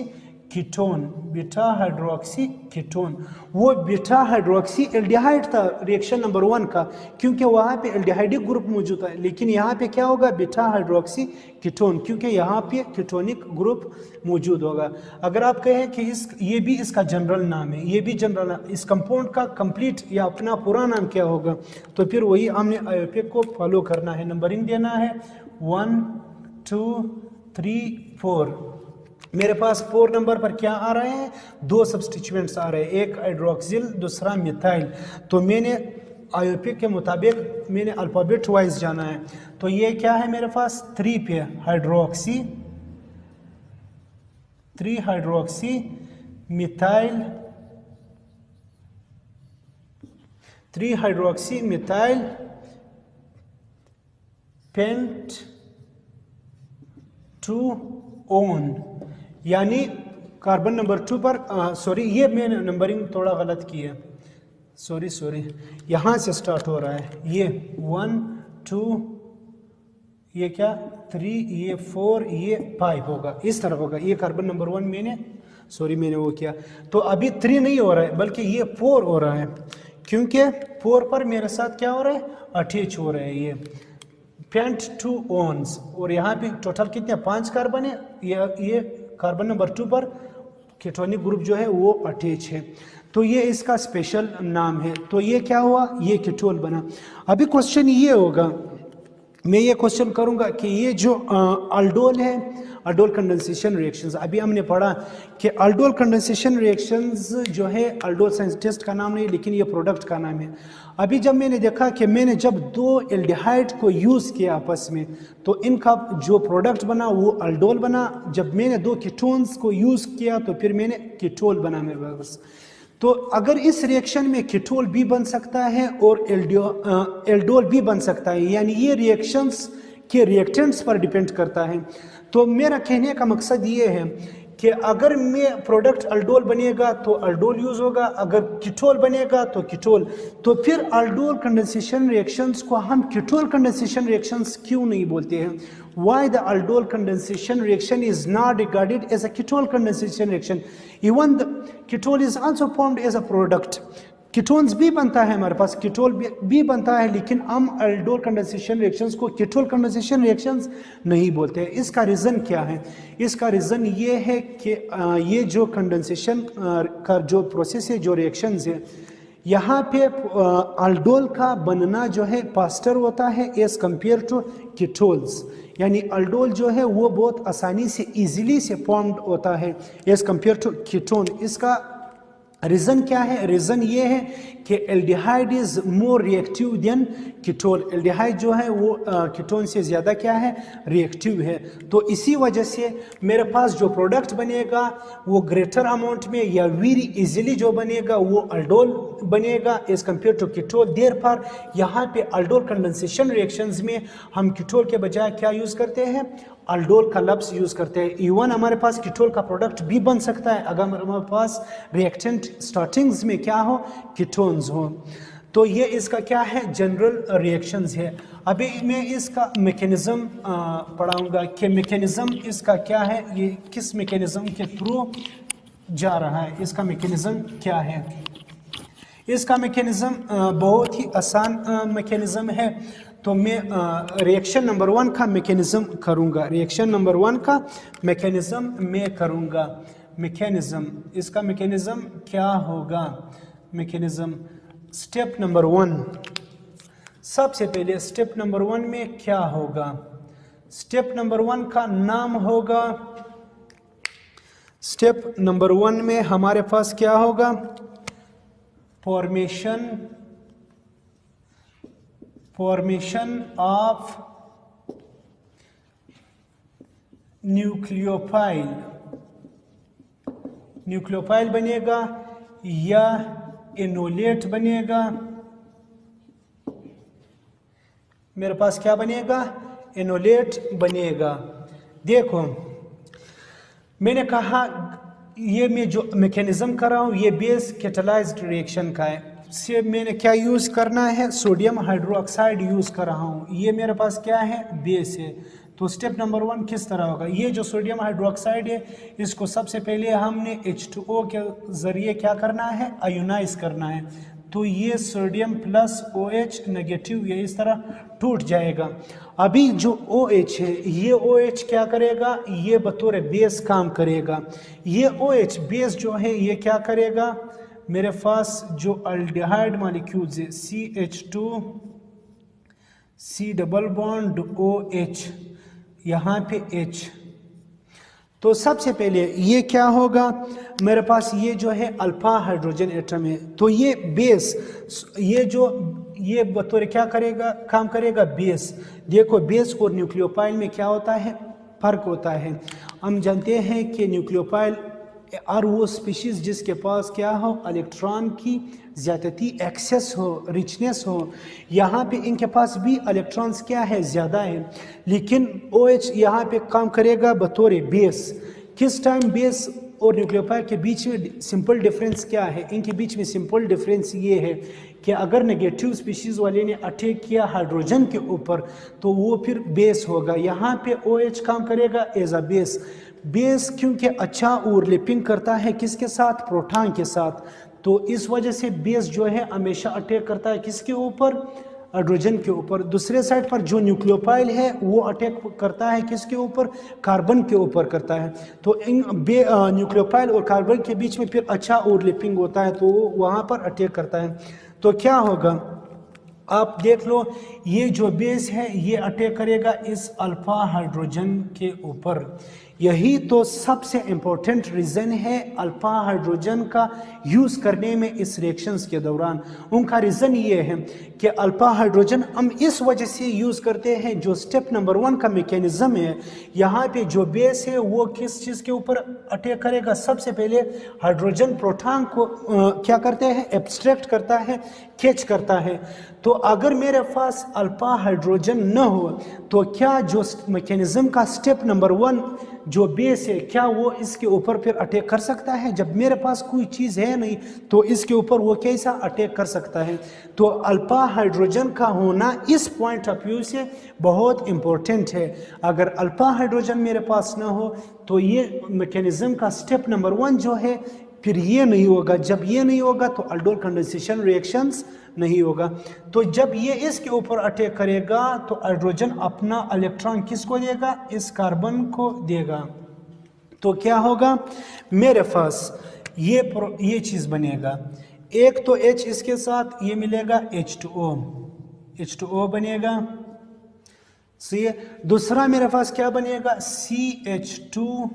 ketone, beta hydroxy ketone. वो बीटा हाइड्रोक्सी एल्डिहाइड था रिएक्शन नंबर 1 का, क्योंकि वहाँ पे एल्डिहाइडिक ग्रुप मौजूद है। लेकिन यहाँ पे क्या होगा, बीटा हाइड्रोक्सी कीटोन, क्योंकि यहाँ पे कीटोनिक ग्रुप मौजूद होगा। अगर आप कहें कि ये भी इसका जनरल नाम है, ये भी जनरल, इस कंपाउंड का कंप्लीट या अपना पूरा नाम क्या होगा, तो फिर वही हमने आईयूपीए को फॉलो करना है। नंबरिंग देना है 1 2 3 4। मेरे पास 4 नंबर पर क्या आ रहे हैं, 2 सब्स्टिट्यूएंट्स आ रहे हैं, एक हाइड्रोक्सिल दूसरा मिथाइल। तो मैंने आईयूपीए के मुताबिक मैंने अल्फ़ाबेट वाइज जाना है। तो ये क्या है मेरे पास 3 पे hydroxy, 3 hydroxy methyl, 3 hydroxy methyl paint 2 own, यानी कार्बन नंबर 2 पर सॉरी, ये मैंने नंबरिंग थोड़ा गलत की है, सॉरी यहाँ से स्टार्ट हो रहा है। ये 1 2, ये क्या 3, ये 4, ये 5 होगा, इस तरह होगा। ये कार्बन नंबर 1 मैंने वो किया। तो अभी 3 नहीं हो रहा है, बल्कि ये 4 हो रहा है, क्योंकि 4 पर मेरे साथ क्या हो रहा है, अटैच हो रहा है ये पेंट 2 ओन्स। और यहाँ पे टोटल कितने 5 कार्बन है। ये कार्बन नंबर 2 पर कीटोनिक ग्रुप जो है वो अटैच है, तो ये इसका स्पेशल नाम है। तो ये क्या हुआ, ये कीटोन बना। अभी क्वेश्चन ये होगा, मैं ये क्वेश्चन करूंगा कि ये जो अल्डोल है, अल्डोल कंडेंसेशन रिएक्शंस, अभी हमने पढ़ा कि अल्डोल कंडेंसेशन रिएक्शंस जो है, अल्डोल साइंटिस्ट का नाम नहीं, लेकिन ये प्रोडक्ट का नाम है। अभी जब मैंने देखा कि मैंने जब 2 एल्डिहाइड को यूज़ किया आपस में, तो इनका जो प्रोडक्ट बना वो अल्डोल बना। जब मैंने 2 कीटोन्स को यूज़ किया तो फिर मैंने कीटोल बना मेरे पास। तो अगर इस रिएक्शन में कीटोल भी बन सकता है और एल्डोल भी बन सकता है, यानी ये रिएक्शंस के रिएक्टेंट्स पर डिपेंड करता है। तो मेरा कहने का मकसद ये है कि अगर में प्रोडक्ट अल्डोल बनेगा तो अल्डोल यूज होगा, अगर कीटोल बनेगा तो कीटोल। तो फिर अल्डोल कंडेंसेशन रिएक्शंस को हम कीटोल कंडेंसेशन रिएक्शंस क्यों नहीं बोलते हैं? Why the aldol condensation reaction is not regarded as a ketone condensation reaction? Even the ketone is also formed as a product. Ketones भी बनता है हमारे पास, कीटोल भी बनता है, लेकिन हम अल्डोल कंडेंसेशन रिएक्शंस को कीटोल कंडेंसेशन रिएक्शंस नहीं बोलते हैं। इसका रीज़न क्या है? इसका रीज़न ये है कि ये जो कंडेंसेशन का जो प्रोसेस है, जो रिएक्शंस है, यहाँ पे अल्डोल का बनना जो है फास्टर होता है एज कंपेयर टू कीटोल्स। यानी अल्डोल जो है वो बहुत आसानी से इजीली से फॉर्म्ड होता है एज कंपेयर टू कीटोन। इसका रीज़न क्या है? रीज़न ये है कि aldehyde is more reactive than ketone. Aldehyde जो है वो कीटोन से ज़्यादा क्या है, रिएक्टिव है। तो इसी वजह से मेरे पास जो प्रोडक्ट बनेगा वो ग्रेटर अमाउंट में या वेरी इजीली जो बनेगा वो अल्डोल बनेगा as compare to ketol. Therefore यहाँ पे अल्डोल कंडेंसेशन रिएक्शंस में हम कीटोल के बजाय क्या यूज़ करते हैं, अल्डोल का लफ्ज़ यूज़ करते हैं। इवन हमारे पास कीटोल का प्रोडक्ट भी बन सकता है अगर हमारे पास रिएक्टेंट स्टार्टिंग्स में क्या हो, कीटोन्स हो। तो ये इसका क्या है, जनरल रिएक्शंस है। अभी मैं इसका मैकेनिज्म पढ़ाऊंगा कि मैकेनिज्म इसका क्या है, ये किस मैकेनिज्म के थ्रू जा रहा है, इसका मैकेनिज्म क्या है। इसका मैकेनिज्म बहुत ही आसान मैकेनिज्म है। तो मैं रिएक्शन नंबर 1 का मैकेनिज्म करूंगा। रिएक्शन नंबर 1 का मैकेनिज्म मैं करूंगा। मैकेनिज्म, इसका मैकेनिज्म क्या होगा? मैकेनिज्म स्टेप नंबर 1, सबसे पहले स्टेप नंबर 1 में क्या होगा? स्टेप नंबर 1 का नाम होगा, स्टेप नंबर 1 में हमारे पास क्या होगा, फॉर्मेशन ऑफ न्यूक्लियोफाइल। न्यूक्लियोफाइल बनेगा या एनोलेट बनेगा। मेरे पास क्या बनेगा, एनोलेट बनेगा। देखो मैंने कहा ये मैं जो मैकेनिज्म कर रहा हूँ ये बेस कैटालाइज्ड रिएक्शन का है। से मैंने क्या यूज़ करना है, सोडियम हाइड्रोक्साइड यूज़ कर रहा हूँ। ये मेरे पास क्या है, बेस है। तो स्टेप नंबर 1 किस तरह होगा, ये जो सोडियम हाइड्रोक्साइड है इसको सबसे पहले हमने H2O के ज़रिए क्या करना है, आयोनाइज करना है। तो ये सोडियम प्लस OH नेगेटिव ये इस तरह टूट जाएगा। अभी जो OH है ये OH क्या करेगा, ये बतौर बेस काम करेगा। ये OH बेस जो है ये क्या करेगा, मेरे पास जो अल्डिहाइड मॉलिक्यूल्स है CH2 C double bond OH यहाँ पे H, तो सबसे पहले ये क्या होगा, मेरे पास ये जो है अल्फा हाइड्रोजन एटम है। तो ये बेस ये बतौर क्या करेगा, काम करेगा बेस। देखो बेस और न्यूक्लियोफाइल में क्या होता है, फर्क होता है। हम जानते हैं कि न्यूक्लियोफाइल और वो स्पीशीज जिसके पास क्या हो, इलेक्ट्रॉन की ज़्यादती एक्सेस हो, रिचनेस हो। यहाँ पे इनके पास भी इलेक्ट्रॉन्स क्या है, ज़्यादा है, लेकिन OH यहाँ पे काम करेगा बतौर बेस। किस टाइम बेस और न्यूक्लियोफाइल के बीच में सिंपल डिफरेंस क्या है, इनके बीच में सिंपल डिफरेंस ये है कि अगर नेगेटिव स्पीशीज़ वाले ने अटैक किया हाइड्रोजन के ऊपर तो वो फिर बेस होगा। यहाँ पे OH काम करेगा एज अ बेस। बेस क्योंकि अच्छा ओवरलैपिंग करता है किसके साथ, प्रोटॉन के साथ, तो इस वजह से बेस जो है हमेशा अटैक करता है किसके ऊपर, हाइड्रोजन के ऊपर। दूसरे साइड पर जो न्यूक्लियोफाइल है वो अटैक करता है किसके ऊपर, कार्बन के ऊपर करता है। तो इन न्यूक्लियोफाइल और कार्बन के बीच में फिर अच्छा ओवरलैपिंग होता है, तो वो वहाँ पर अटैक करता है। तो क्या होगा, आप देख लो, ये जो बेस है ये अटैक करेगा इस अल्फा हाइड्रोजन के ऊपर। यही तो सबसे इम्पोर्टेंट रीज़न है अल्फा हाइड्रोजन का यूज़ करने में इस रिएक्शंस के दौरान। उनका रीज़न ये है कि अल्फा हाइड्रोजन हम इस वजह से यूज़ करते हैं, जो स्टेप नंबर 1 का मैकेनिज्म है, यहाँ पे जो बेस है वो किस चीज़ के ऊपर अटैक करेगा, सबसे पहले हाइड्रोजन प्रोटॉन को क्या करते हैं, एब्स्ट्रैक्ट करता है, कैच करता है। तो अगर मेरे पास अल्फा हाइड्रोजन न हो तो क्या जो मैकेनिज्म का स्टेप नंबर 1 जो बेस है, क्या वो इसके ऊपर फिर अटैक कर सकता है? जब मेरे पास कोई चीज़ है नहीं तो इसके ऊपर वो कैसा अटैक कर सकता है? तो अल्फा हाइड्रोजन का होना इस पॉइंट ऑफ व्यू से बहुत इम्पोर्टेंट है। अगर अल्फा हाइड्रोजन मेरे पास ना हो तो ये मैकेनिज्म का स्टेप नंबर 1 जो है फिर ये नहीं होगा। जब ये नहीं होगा तो aldol कंडेंसेशन रिएक्शंस नहीं होगा। तो जब ये इसके ऊपर अटैक करेगा तो हाइड्रोजन अपना इलेक्ट्रॉन किसको देगा, इस कार्बन को देगा। तो क्या होगा, मेरे पास ये चीज़ बनेगा, एक तो H इसके साथ ये मिलेगा H2O बनेगा। सी दूसरा मेरे पास क्या बनेगा, CH2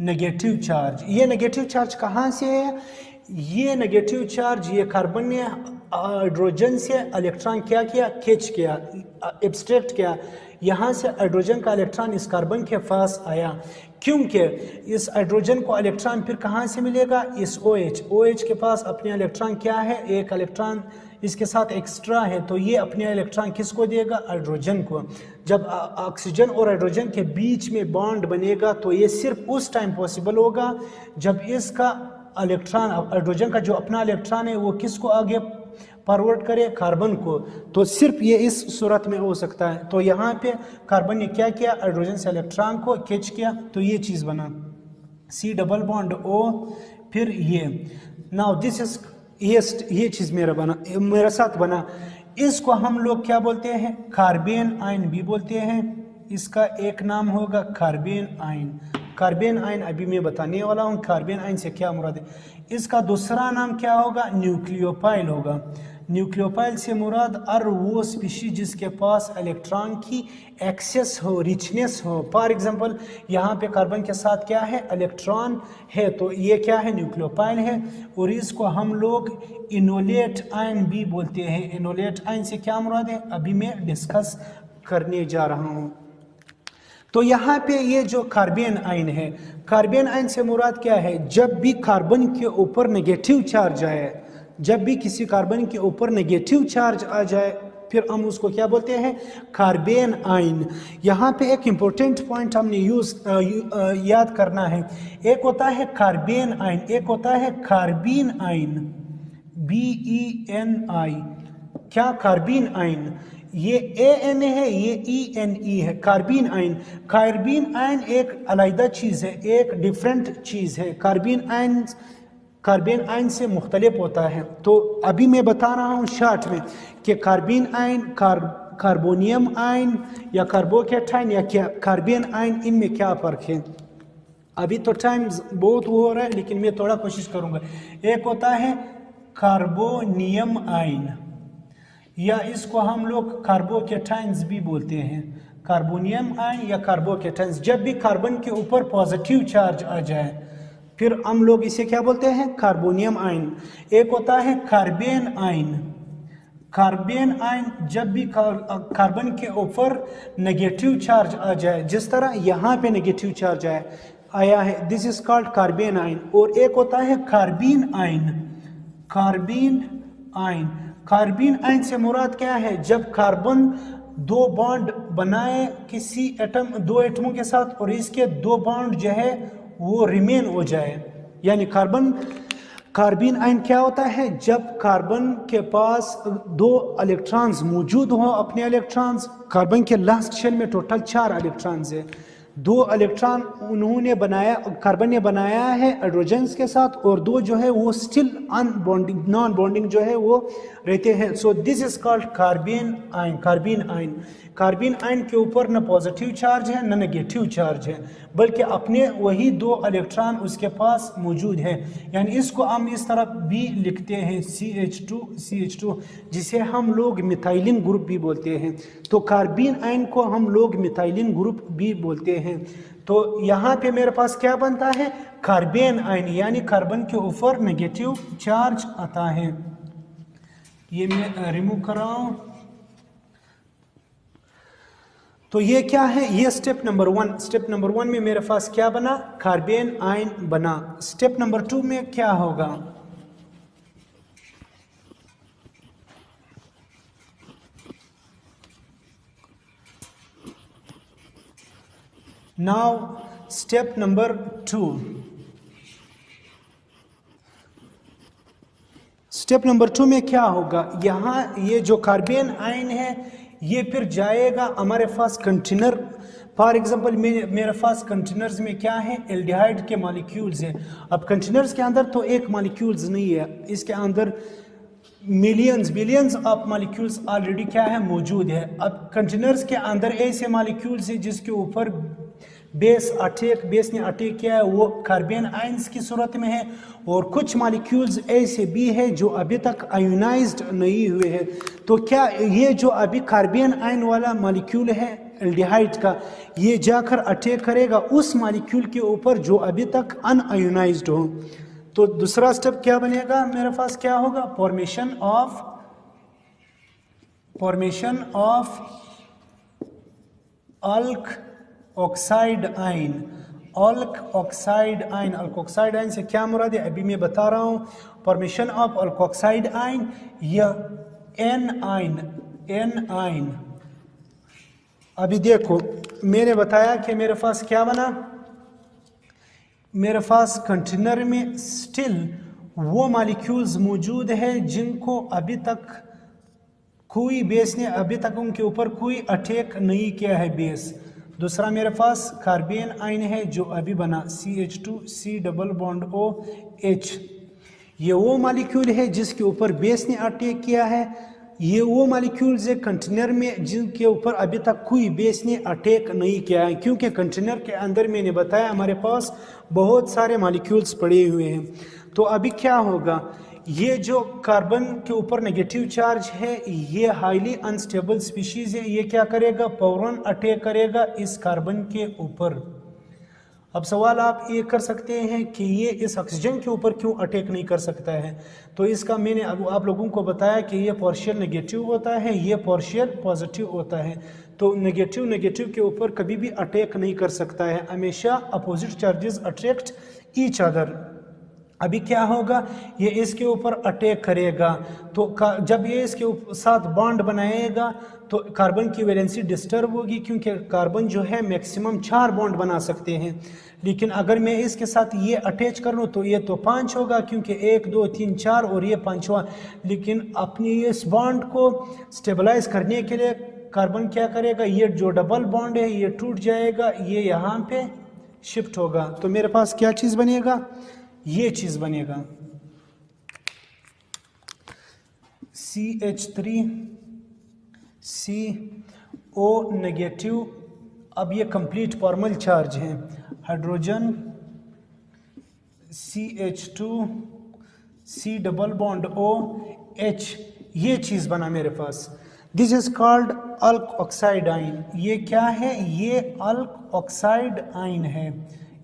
नेगेटिव चार्ज। ये नेगेटिव चार्ज कहाँ से है, ये नेगेटिव चार्ज ये कार्बन ने हाइड्रोजन से इलेक्ट्रॉन क्या किया, कैच किया, एब्स्ट्रैक्ट किया। यहाँ से हाइड्रोजन का इलेक्ट्रॉन इस कार्बन के पास आया, क्योंकि इस हाइड्रोजन को इलेक्ट्रॉन फिर कहाँ से मिलेगा, इस OH के पास अपने इलेक्ट्रॉन क्या है, एक इलेक्ट्रॉन इसके साथ एक्स्ट्रा है, तो ये अपने इलेक्ट्रॉन किसको देगा, हाइड्रोजन को। जब ऑक्सीजन और हाइड्रोजन के बीच में बॉन्ड बनेगा तो ये सिर्फ उस टाइम पॉसिबल होगा जब इसका इलेक्ट्रॉन, हाइड्रोजन का जो अपना इलेक्ट्रॉन है वो किसको आगे फॉरवर्ड करे, कार्बन को। तो सिर्फ ये इस सूरत में हो सकता है। तो यहाँ पे कार्बन ने क्या किया, हाइड्रोजन से इलेक्ट्रॉन को कैच किया, तो ये चीज़ बना C डबल बॉन्ड O, फिर ये नाउ दिस इज ये चीज़ मेरा साथ बना। इसको हम लोग क्या बोलते हैं, कार्बेन आयन भी बोलते हैं। इसका एक नाम होगा कार्बेन आयन। कार्बेन आयन अभी मैं बताने वाला हूँ कार्बेन आयन से क्या मुराद है। इसका दूसरा नाम क्या होगा, न्यूक्लियोफाइल होगा। न्यूक्लियोफाइल से मुराद और वो स्पीशीज जिसके पास इलेक्ट्रॉन की एक्सेस हो, रिचनेस हो। फॉर एग्जांपल यहाँ पे कार्बन के साथ क्या है, इलेक्ट्रॉन है, तो ये क्या है, न्यूक्लियोफाइल है। और इसको हम लोग इनोलेट आयन भी बोलते हैं। इनोलेट आयन से क्या मुराद है अभी मैं डिस्कस करने जा रहा हूँ। तो यहाँ पे ये जो कार्बेन आयन है, कार्बेन आयन से मुराद क्या है, जब भी कार्बन के ऊपर नेगेटिव चार्ज आए, जब भी किसी कार्बन के ऊपर नेगेटिव चार्ज आ जाए फिर हम उसको क्या बोलते हैं, कार्बेन आयन। यहाँ पे एक इम्पोर्टेंट पॉइंट हमने याद करना है। एक होता है कार्बेन आयन, एक होता है कार्बीन आयन, BENI। क्या कार्बीन आयन, ये ANA है, ये ENE है, कार्बीन आयन। कार्बीन आयन एक अलग चीज़ है, एक डिफरेंट चीज़ है। कार्बन आयन से मुख्तलिफ होता है। तो अभी मैं बता रहा हूँ शॉर्ट में कि कार्बन आयन, कार्बोनियम आयन या कार्बोकेटाइन या क्या कार्बन आयन, इनमें क्या फ़र्क है। अभी तो टाइम बहुत हो रहा है, लेकिन मैं थोड़ा कोशिश करूँगा। एक होता है कार्बोनियम आयन, या इसको हम लोग कार्बोकेटाइंस भी बोलते हैं। कार्बोनियम आयन या कार्बोकेटाइंस, जब भी कार्बन के ऊपर पॉजिटिव चार्ज आ जाए फिर हम लोग इसे क्या बोलते हैं, कार्बोनियम आयन। एक होता है कार्बेन आयन। कार्बेन आयन जब भी कार्बन के ऊपर नेगेटिव चार्ज आ जाए, जिस तरह यहाँ पे नेगेटिव चार्ज आया है, this is called carbene ion. और एक होता है carbene ion. Carbene ion, carbene ion से मुराद क्या है, जब कार्बन दो बॉन्ड बनाए किसी एटम, दो एटमों के साथ, और इसके दो बॉन्ड जो है वो रिमेन हो जाए, यानी कार्बीन आयन क्या होता है, जब कार्बन के पास दो इलेक्ट्रॉन्स मौजूद हो, अपने इलेक्ट्रॉन्स, कार्बन के लास्ट शेल में टोटल 4 इलेक्ट्रॉन्स है, 2 इलेक्ट्रॉन उन्होंने बनाया, कार्बन ने बनाया है हाइड्रोजन्स के साथ, और 2 जो है वो स्टिल अनबॉन्डिंग, नॉन बॉन्डिंग जो है वो रहते हैं। So this is called carbon ion. Carbon ion, carbon ion के ऊपर न पॉजिटिव चार्ज है न नेगेटिव चार्ज है, बल्कि अपने वही 2 इलेक्ट्रॉन उसके पास मौजूद है। यानी इसको हम इस तरह भी लिखते हैं CH2, जिसे हम लोग मिथाइलिन ग्रुप भी बोलते हैं। तो कार्बन आयन को हम लोग मिथाइलिन ग्रुप भी बोलते हैं। तो यहाँ पे मेरे पास क्या बनता है, कार्बन आयन, यानी कार्बन के ऊपर नेगेटिव चार्ज आता है। ये मैं रिमूव कर रहा हूँ। तो ये क्या है, ये स्टेप नंबर 1। स्टेप नंबर 1 में मेरे पास क्या बना, कार्बन आयन बना। स्टेप नंबर 2 में क्या होगा, now step number 2। Step number 2 में क्या होगा, यहाँ ये जो कार्बन आयन है ये फिर जाएगा हमारे पास कंटेनर। फॉर एग्जांपल मेरे पास कंटेनर्स में क्या है, एल्डिहाइड के मॉलिक्यूल्स हैं। अब कंटेनर्स के अंदर तो एक मॉलिक्यूल्स नहीं है, इसके अंदर millions billions of molecules already क्या है, मौजूद है। अब कंटेनर्स के अंदर ऐसे मॉलिक्यूल्स हैं जिसके ऊपर बेस ने अटैक किया है, वो कार्बन आयंस की सूरत में है, और कुछ मॉलिक्यूल्स ऐसे भी है जो अभी तक आयोनाइज्ड नहीं हुए हैं। तो क्या ये जो अभी कार्बन आयन वाला मॉलिक्यूल है एल्डिहाइड का, ये जाकर अटैक करेगा उस मॉलिक्यूल के ऊपर जो अभी तक अनआयोनाइज्ड हो। तो दूसरा स्टेप क्या बनेगा, मेरे पास क्या होगा, formation of alkoxide ion. Alkoxide ion से क्या मुराद है, अभी मैं बता रहा हूँ। Formation of alkoxide ion या एन आयन। अभी देखो मैंने बताया कि मेरे पास क्या बना, मेरे पास कंटेनर में स्टिल वो मॉलिक्यूल्स मौजूद है जिनको अभी तक कोई बेस ने अभी तक उनके ऊपर कोई अटैक नहीं किया है बेस। दूसरा मेरे पास कार्बन आयन है जो अभी बना CH2 डबल बॉन्ड OH। ये वो मॉलिक्यूल है जिसके ऊपर बेस ने अटैक किया है। ये वो मॉलिक्यूल्स है कंटेनर में जिनके ऊपर अभी तक कोई बेस ने अटैक नहीं किया है, क्योंकि कंटेनर के अंदर मैंने बताया हमारे पास बहुत सारे मॉलिक्यूल्स पड़े हुए हैं। तो अभी क्या होगा, ये जो कार्बन के ऊपर नेगेटिव चार्ज है ये हाईली अनस्टेबल स्पीशीज है, ये क्या करेगा, फौरन अटैक करेगा इस कार्बन के ऊपर। अब सवाल आप ये कर सकते हैं कि ये इस ऑक्सीजन के ऊपर क्यों अटैक नहीं कर सकता है। तो इसका मैंने अब आप लोगों को बताया कि ये पार्शियल नेगेटिव होता है, ये पार्शियल पॉजिटिव होता है। तो नेगेटिव के ऊपर कभी भी अटैक नहीं कर सकता है, हमेशा opposite charges attract each other. अभी क्या होगा, ये इसके ऊपर अटैक करेगा, तो जब ये इसके साथ बॉन्ड बनाएगा तो कार्बन की वैलेंसी डिस्टर्ब होगी, क्योंकि कार्बन जो है मैक्सिमम 4 बॉन्ड बना सकते हैं। लेकिन अगर मैं इसके साथ ये अटैच कर लूँ तो ये तो 5 होगा, क्योंकि 1 2 3 4 और ये 5वां। लेकिन अपनी इस बॉन्ड को स्टेबलाइज करने के लिए कार्बन क्या करेगा, ये जो डबल बॉन्ड है ये टूट जाएगा, ये यहाँ पे शिफ्ट होगा, तो मेरे पास क्या चीज़ बनेगा, ये चीज़ बनेगा CH3 CO नेगेटिव। अब ये कंप्लीट फॉर्मल चार्ज है, hydrogen CH2 C double bond OH, ये चीज़ बना मेरे पास। दिस इज कॉल्ड अल्क ऑक्साइड आइन। ये क्या है, ये अल्क ऑक्साइड आइन है,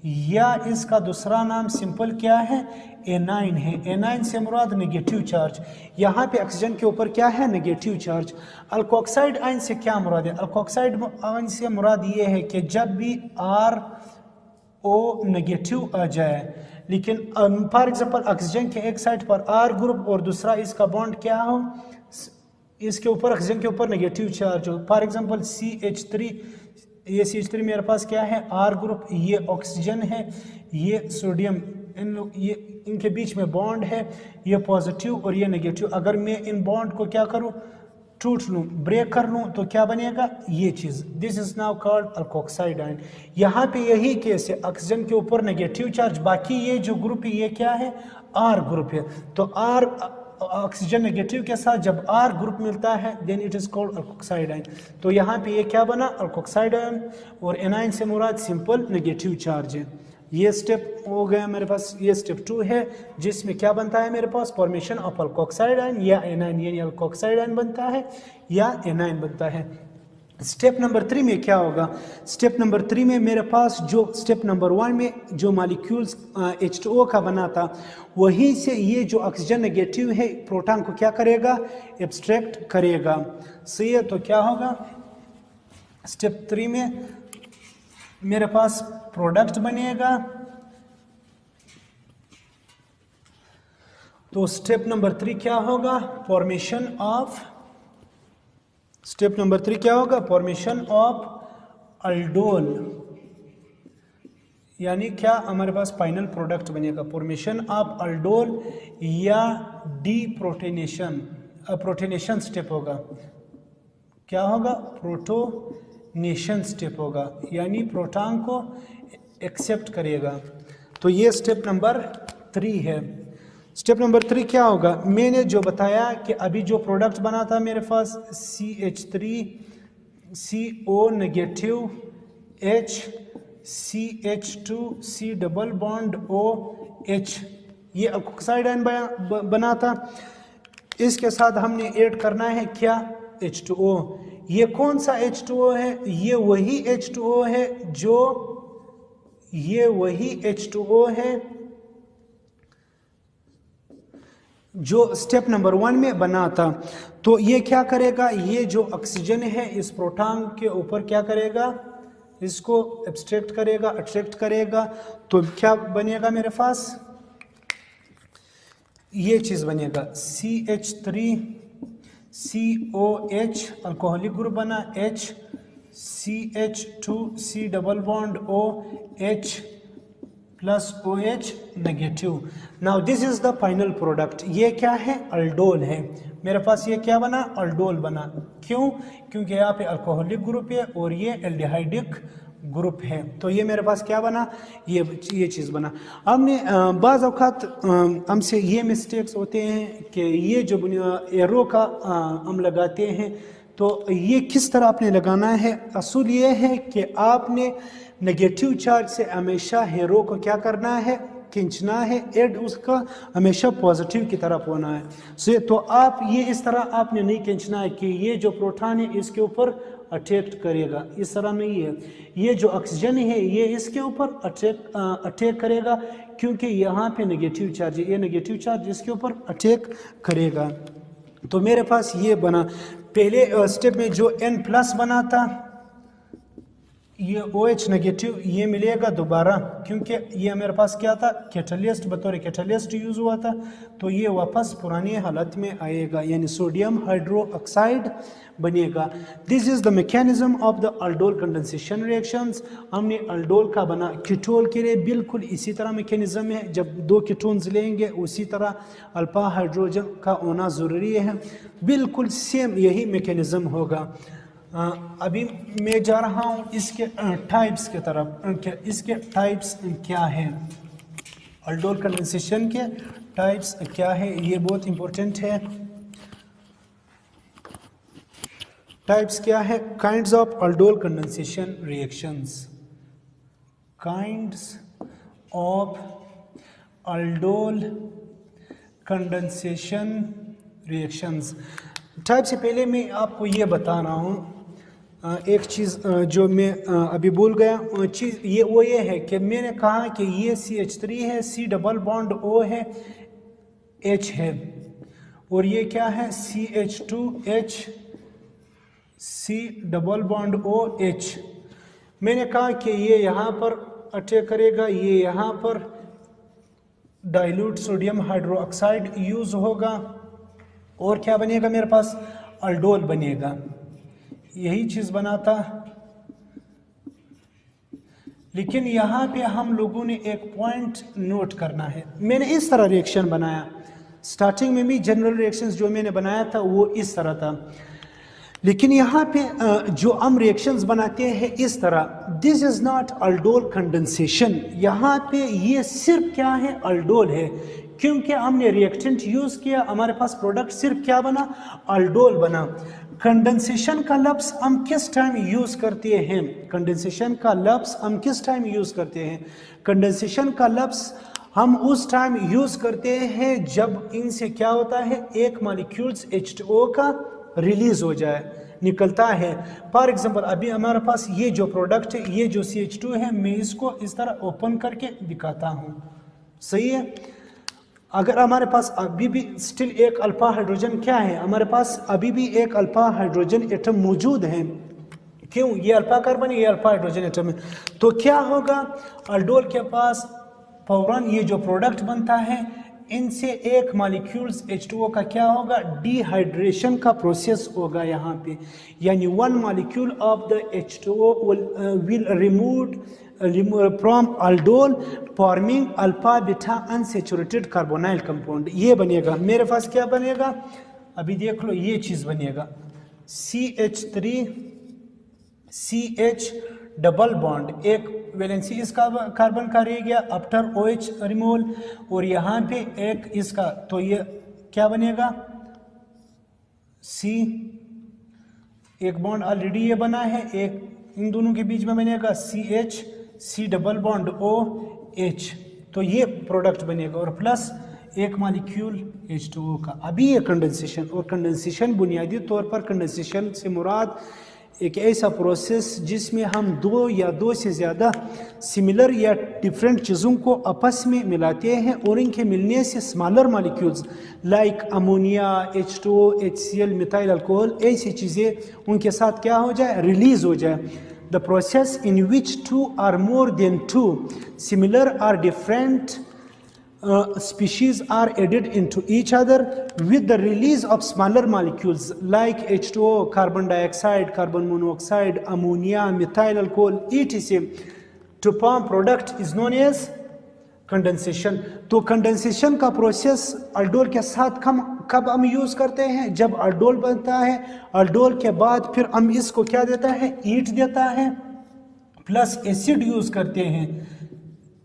या इसका दूसरा नाम सिंपल क्या है, एनाइन है। एनाइन से मुराद नेगेटिव चार्ज, यहाँ पे ऑक्सीजन के ऊपर क्या है, नेगेटिव चार्ज। अल्कोक्साइड आइन से क्या मुराद है, अल्कोक्साइड आइन से मुराद ये है कि जब भी RO नेगेटिव आ जाए, लेकिन फॉर एग्जांपल ऑक्सीजन के एक साइड पर R ग्रुप और दूसरा इसका बॉन्ड क्या हो, इसके ऊपर ऑक्सीजन के ऊपर नेगेटिव चार्ज हो, फॉर एग्जांपल CH3, ये CH3 मेरे पास क्या है, R ग्रुप, ये ऑक्सीजन है, ये सोडियम, ये इनके बीच में बॉन्ड है, ये पॉजिटिव और ये नेगेटिव। अगर मैं इन बॉन्ड को क्या करूं, टूट लूं, ब्रेक कर लूं, तो क्या बनेगा, ये चीज़। This is now called alkoxide ion. यहाँ पे यही केस है, ऑक्सीजन के ऊपर नेगेटिव चार्ज, बाकी ये जो ग्रुप है ये क्या है, R ग्रुप है। तो R ऑक्सीजन नेगेटिव के साथ जब R ग्रुप मिलता है then it is called alkoxide ion. तो यहाँ पे ये क्या बना, अल्कोक्साइड आयन, और एनाइन से मुराद सिंपल नेगेटिव चार्ज है। ये स्टेप हो गया मेरे पास। ये स्टेप 2 है जिसमें क्या बनता है मेरे पास, फॉर्मेशन ऑफ अल्कोक्साइड आयन या एनाइन, यानी अल्कोक्साइड आयन बनता है या एनाइन बनता है। स्टेप नंबर 3 में क्या होगा, स्टेप नंबर 3 में मेरे पास जो स्टेप नंबर 1 में जो मॉलिक्यूल्स H2O का बना था, वहीं से ये जो ऑक्सीजन नेगेटिव है प्रोटॉन को क्या करेगा, एब्स्ट्रैक्ट करेगा। सही है, तो क्या होगा, स्टेप 3 में मेरे पास प्रोडक्ट बनेगा। तो स्टेप नंबर 3 क्या होगा, फॉर्मेशन ऑफ, स्टेप नंबर 3 क्या होगा, फॉर्मेशन ऑफ अल्डोल, यानी क्या हमारे पास फाइनल प्रोडक्ट बनेगा, फॉर्मेशन ऑफ अल्डोल या डी प्रोटोनेशन, प्रोटोनेशन स्टेप होगा। क्या होगा, प्रोटोनेशन स्टेप होगा, यानी प्रोटॉन को एक्सेप्ट करेगा। तो ये स्टेप नंबर 3 है। स्टेप नंबर 3 क्या होगा, मैंने जो बताया कि अभी जो प्रोडक्ट बना था मेरे पास CH3 CO negative H CH2 C double bond OH, ये अल्कोक्साइड आयन बना था। इसके साथ हमने ऐड करना है क्या, H2O। ये कौन सा H2O है, ये वही H2O है जो, ये वही H2O है जो स्टेप नंबर 1 में बना था। तो ये क्या करेगा, ये जो ऑक्सीजन है इस प्रोटॉन के ऊपर क्या करेगा, इसको एब्स्ट्रैक्ट करेगा, अट्रैक्ट करेगा। तो क्या बनेगा मेरे पास, ये चीज बनेगा CH3 COH, अल्कोहलिक ग्रुप बना, H CH2 C double bond OH plus OH negative. Now this is the final product. ये क्या है, अल्डोल है मेरे पास। ये क्या बना, अल्डोल बना। क्यों, क्योंकि यहाँ पे अल्कोहलिक ग्रुप है और ये एल्डिहाइडिक ग्रुप है। तो ये मेरे पास क्या बना, ये चीज़ बना। हमने बाज़ औक़ात हमसे ये मिस्टेक्स होते हैं कि ये जो एरो का हम लगाते हैं, तो ये किस तरह आपने लगाना है। असूल ये है कि आपने नेगेटिव चार्ज से हमेशा हेरो को क्या करना है, खींचना है, एड उसका हमेशा पॉजिटिव की तरफ होना है। तो आप ये इस तरह आपने नहीं खींचना है कि ये जो प्रोटॉन है इसके ऊपर अटैक करेगा, इस तरह नहीं है। ये जो ऑक्सीजन है ये इसके ऊपर अटैक करेगा, क्योंकि यहाँ पे नेगेटिव चार्ज है, ये नेगेटिव चार्ज इसके ऊपर अटैक करेगा। तो मेरे पास ये बना। पहले स्टेप में जो N+ बना था, ये OH नेगेटिव ये मिलेगा दोबारा, क्योंकि ये मेरे पास क्या था, कैटलिस्ट, बतौर कैटलिस्ट यूज़ हुआ था, तो ये वापस पुरानी हालत में आएगा, यानी सोडियम हाइड्रोक्साइड बनेगा। This is the mechanism of the aldol condensation reactions. हमने अल्डोल का बना, कीटोल के लिए बिल्कुल इसी तरह मैकेनिज्म है, जब दो कीटोन्स लेंगे उसी तरह अल्फा हाइड्रोजन का होना ज़रूरी है, बिल्कुल सेम यही मैकेनिज्म होगा। अभी मैं जा रहा हूँ इसके टाइप्स की तरफ। इसके टाइप्स क्या है, अल्डोल कंडेंसेशन के टाइप्स क्या है, ये बहुत इंपॉर्टेंट है। टाइप्स क्या है, kinds of aldol condensation reactions, kinds of aldol condensation reactions. Type से पहले मैं आपको ये बता रहा हूँ एक चीज़ जो मैं अभी भूल गया, चीज़ ये है कि मैंने कहा कि ये CH3 है, C डबल बॉन्ड O है, H है, और ये क्या है CH2H, C double bond OH। मैंने कहा कि ये यहाँ पर अटैक करेगा, ये यहाँ पर डाइल्यूट सोडियम हाइड्रोक्साइड यूज़ होगा, और क्या बनेगा मेरे पास, अल्डोल बनेगा, यही चीज़ बनाता। लेकिन यहाँ पे हम लोगों ने एक पॉइंट नोट करना है। मैंने इस तरह रिएक्शन बनाया, स्टार्टिंग में भी जनरल रिएक्शंस जो मैंने बनाया था वो इस तरह था, लेकिन यहाँ पे जो हम रिएक्शंस बनाते हैं इस तरह, this is not aldol condensation. यहाँ पे ये सिर्फ क्या है, अल्डोल है, क्योंकि हमने रिएक्टेंट यूज़ किया, हमारे पास प्रोडक्ट सिर्फ क्या बना, अल्डोल बना। कंडेंसेशन का लफ्ज़ हम किस टाइम यूज़ करते हैं, कंडेंसेशन का लफ्ज़ हम किस टाइम यूज़ करते हैं, कंडेंसेशन का लफ्ज़ हम उस टाइम यूज़ करते हैं जब इनसे क्या होता है, एक मॉलिक्यूल्स H2O का रिलीज हो जाए, निकलता है। फॉर एग्जांपल अभी हमारे पास ये जो प्रोडक्ट है, ये जो CH2 है, मैं इसको इस तरह ओपन करके दिखाता हूँ, सही है। अगर हमारे पास अभी भी स्टिल एक अल्फा हाइड्रोजन क्या है, हमारे पास अभी भी एक अल्फा हाइड्रोजन एटम मौजूद है, क्यों, ये अल्फा कार्बन है, ये अल्फा हाइड्रोजन एटम है, तो क्या होगा, अल्डोल के पास फौरन ये जो प्रोडक्ट बनता है, इनसे एक मॉलिक्यूल्स H2O का क्या होगा, डिहाइड्रेशन का प्रोसेस होगा यहाँ पे, यानी one molecule of the H2O will remove from aldol forming alpha beta unsaturated carbonyl compound. ये बनेगा मेरे पास, क्या बनेगा, अभी देख लो, ये चीज़ बनेगा CH3CH डबल बॉन्ड, एक वैलेंसी इस कार्बन का रह गया आफ्टर OH रिमूवल, और यहाँ पे एक इसका, तो ये क्या बनेगा, C, एक बॉन्ड ऑलरेडी ये बना है, एक इन दोनों के बीच में बनेगा CH, C double bond OH, तो ये प्रोडक्ट बनेगा, और प्लस एक मॉलिक्यूल H2O का। अभी ये कंडेंसेशन, और कंडेंसेशन बुनियादी तौर पर कंडेंसेशन से मुराद एक ऐसा प्रोसेस जिसमें हम दो या दो से ज़्यादा सिमिलर या डिफरेंट चीज़ों को आपस में मिलाते हैं, और इनके मिलने से smaller molecules like ammonia, H2O, HCl, methyl alcohol, ऐसी चीज़ें उनके साथ क्या हो जाए, रिलीज हो जाए। The process in which two or more than two similar or different species are added into each other with the release of smaller molecules like H2O, carbon dioxide, carbon monoxide, ammonia, methyl alcohol, etc. to form product is known as condensation. तो condensation का process aldol के साथ कब हम use करते हैं, जब aldol बनता है, अल्डोल के बाद फिर हम इसको क्या देता है, ईट देता है, प्लस एसिड यूज़ करते हैं,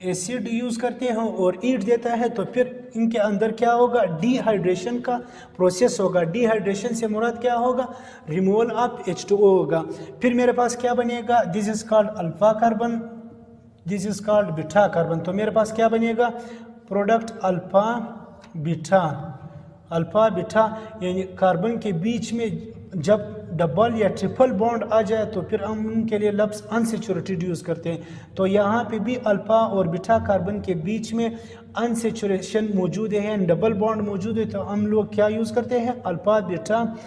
एसिड यूज़ करते हैं और ईट देता है, तो फिर इनके अंदर क्या होगा, डिहाइड्रेशन का प्रोसेस होगा। डिहाइड्रेशन से मुराद क्या होगा, रिमूवल ऑफ H2O होगा। फिर मेरे पास क्या बनेगा, this is called alpha carbon, this is called beta carbon. तो मेरे पास क्या बनेगा, product alpha beta. Alpha beta यानी कार्बन के बीच में जब डबल या ट्रिपल बॉन्ड आ जाए तो फिर हम उनके लिए लफ्ज़ अनसेचुरेटेड यूज़ करते हैं। तो यहाँ पे भी अल्फ़ा और बीटा कार्बन के बीच में अनसेचुरेशन मौजूद है, डबल बॉन्ड मौजूद है, तो हम लोग क्या यूज़ करते हैं, alpha beta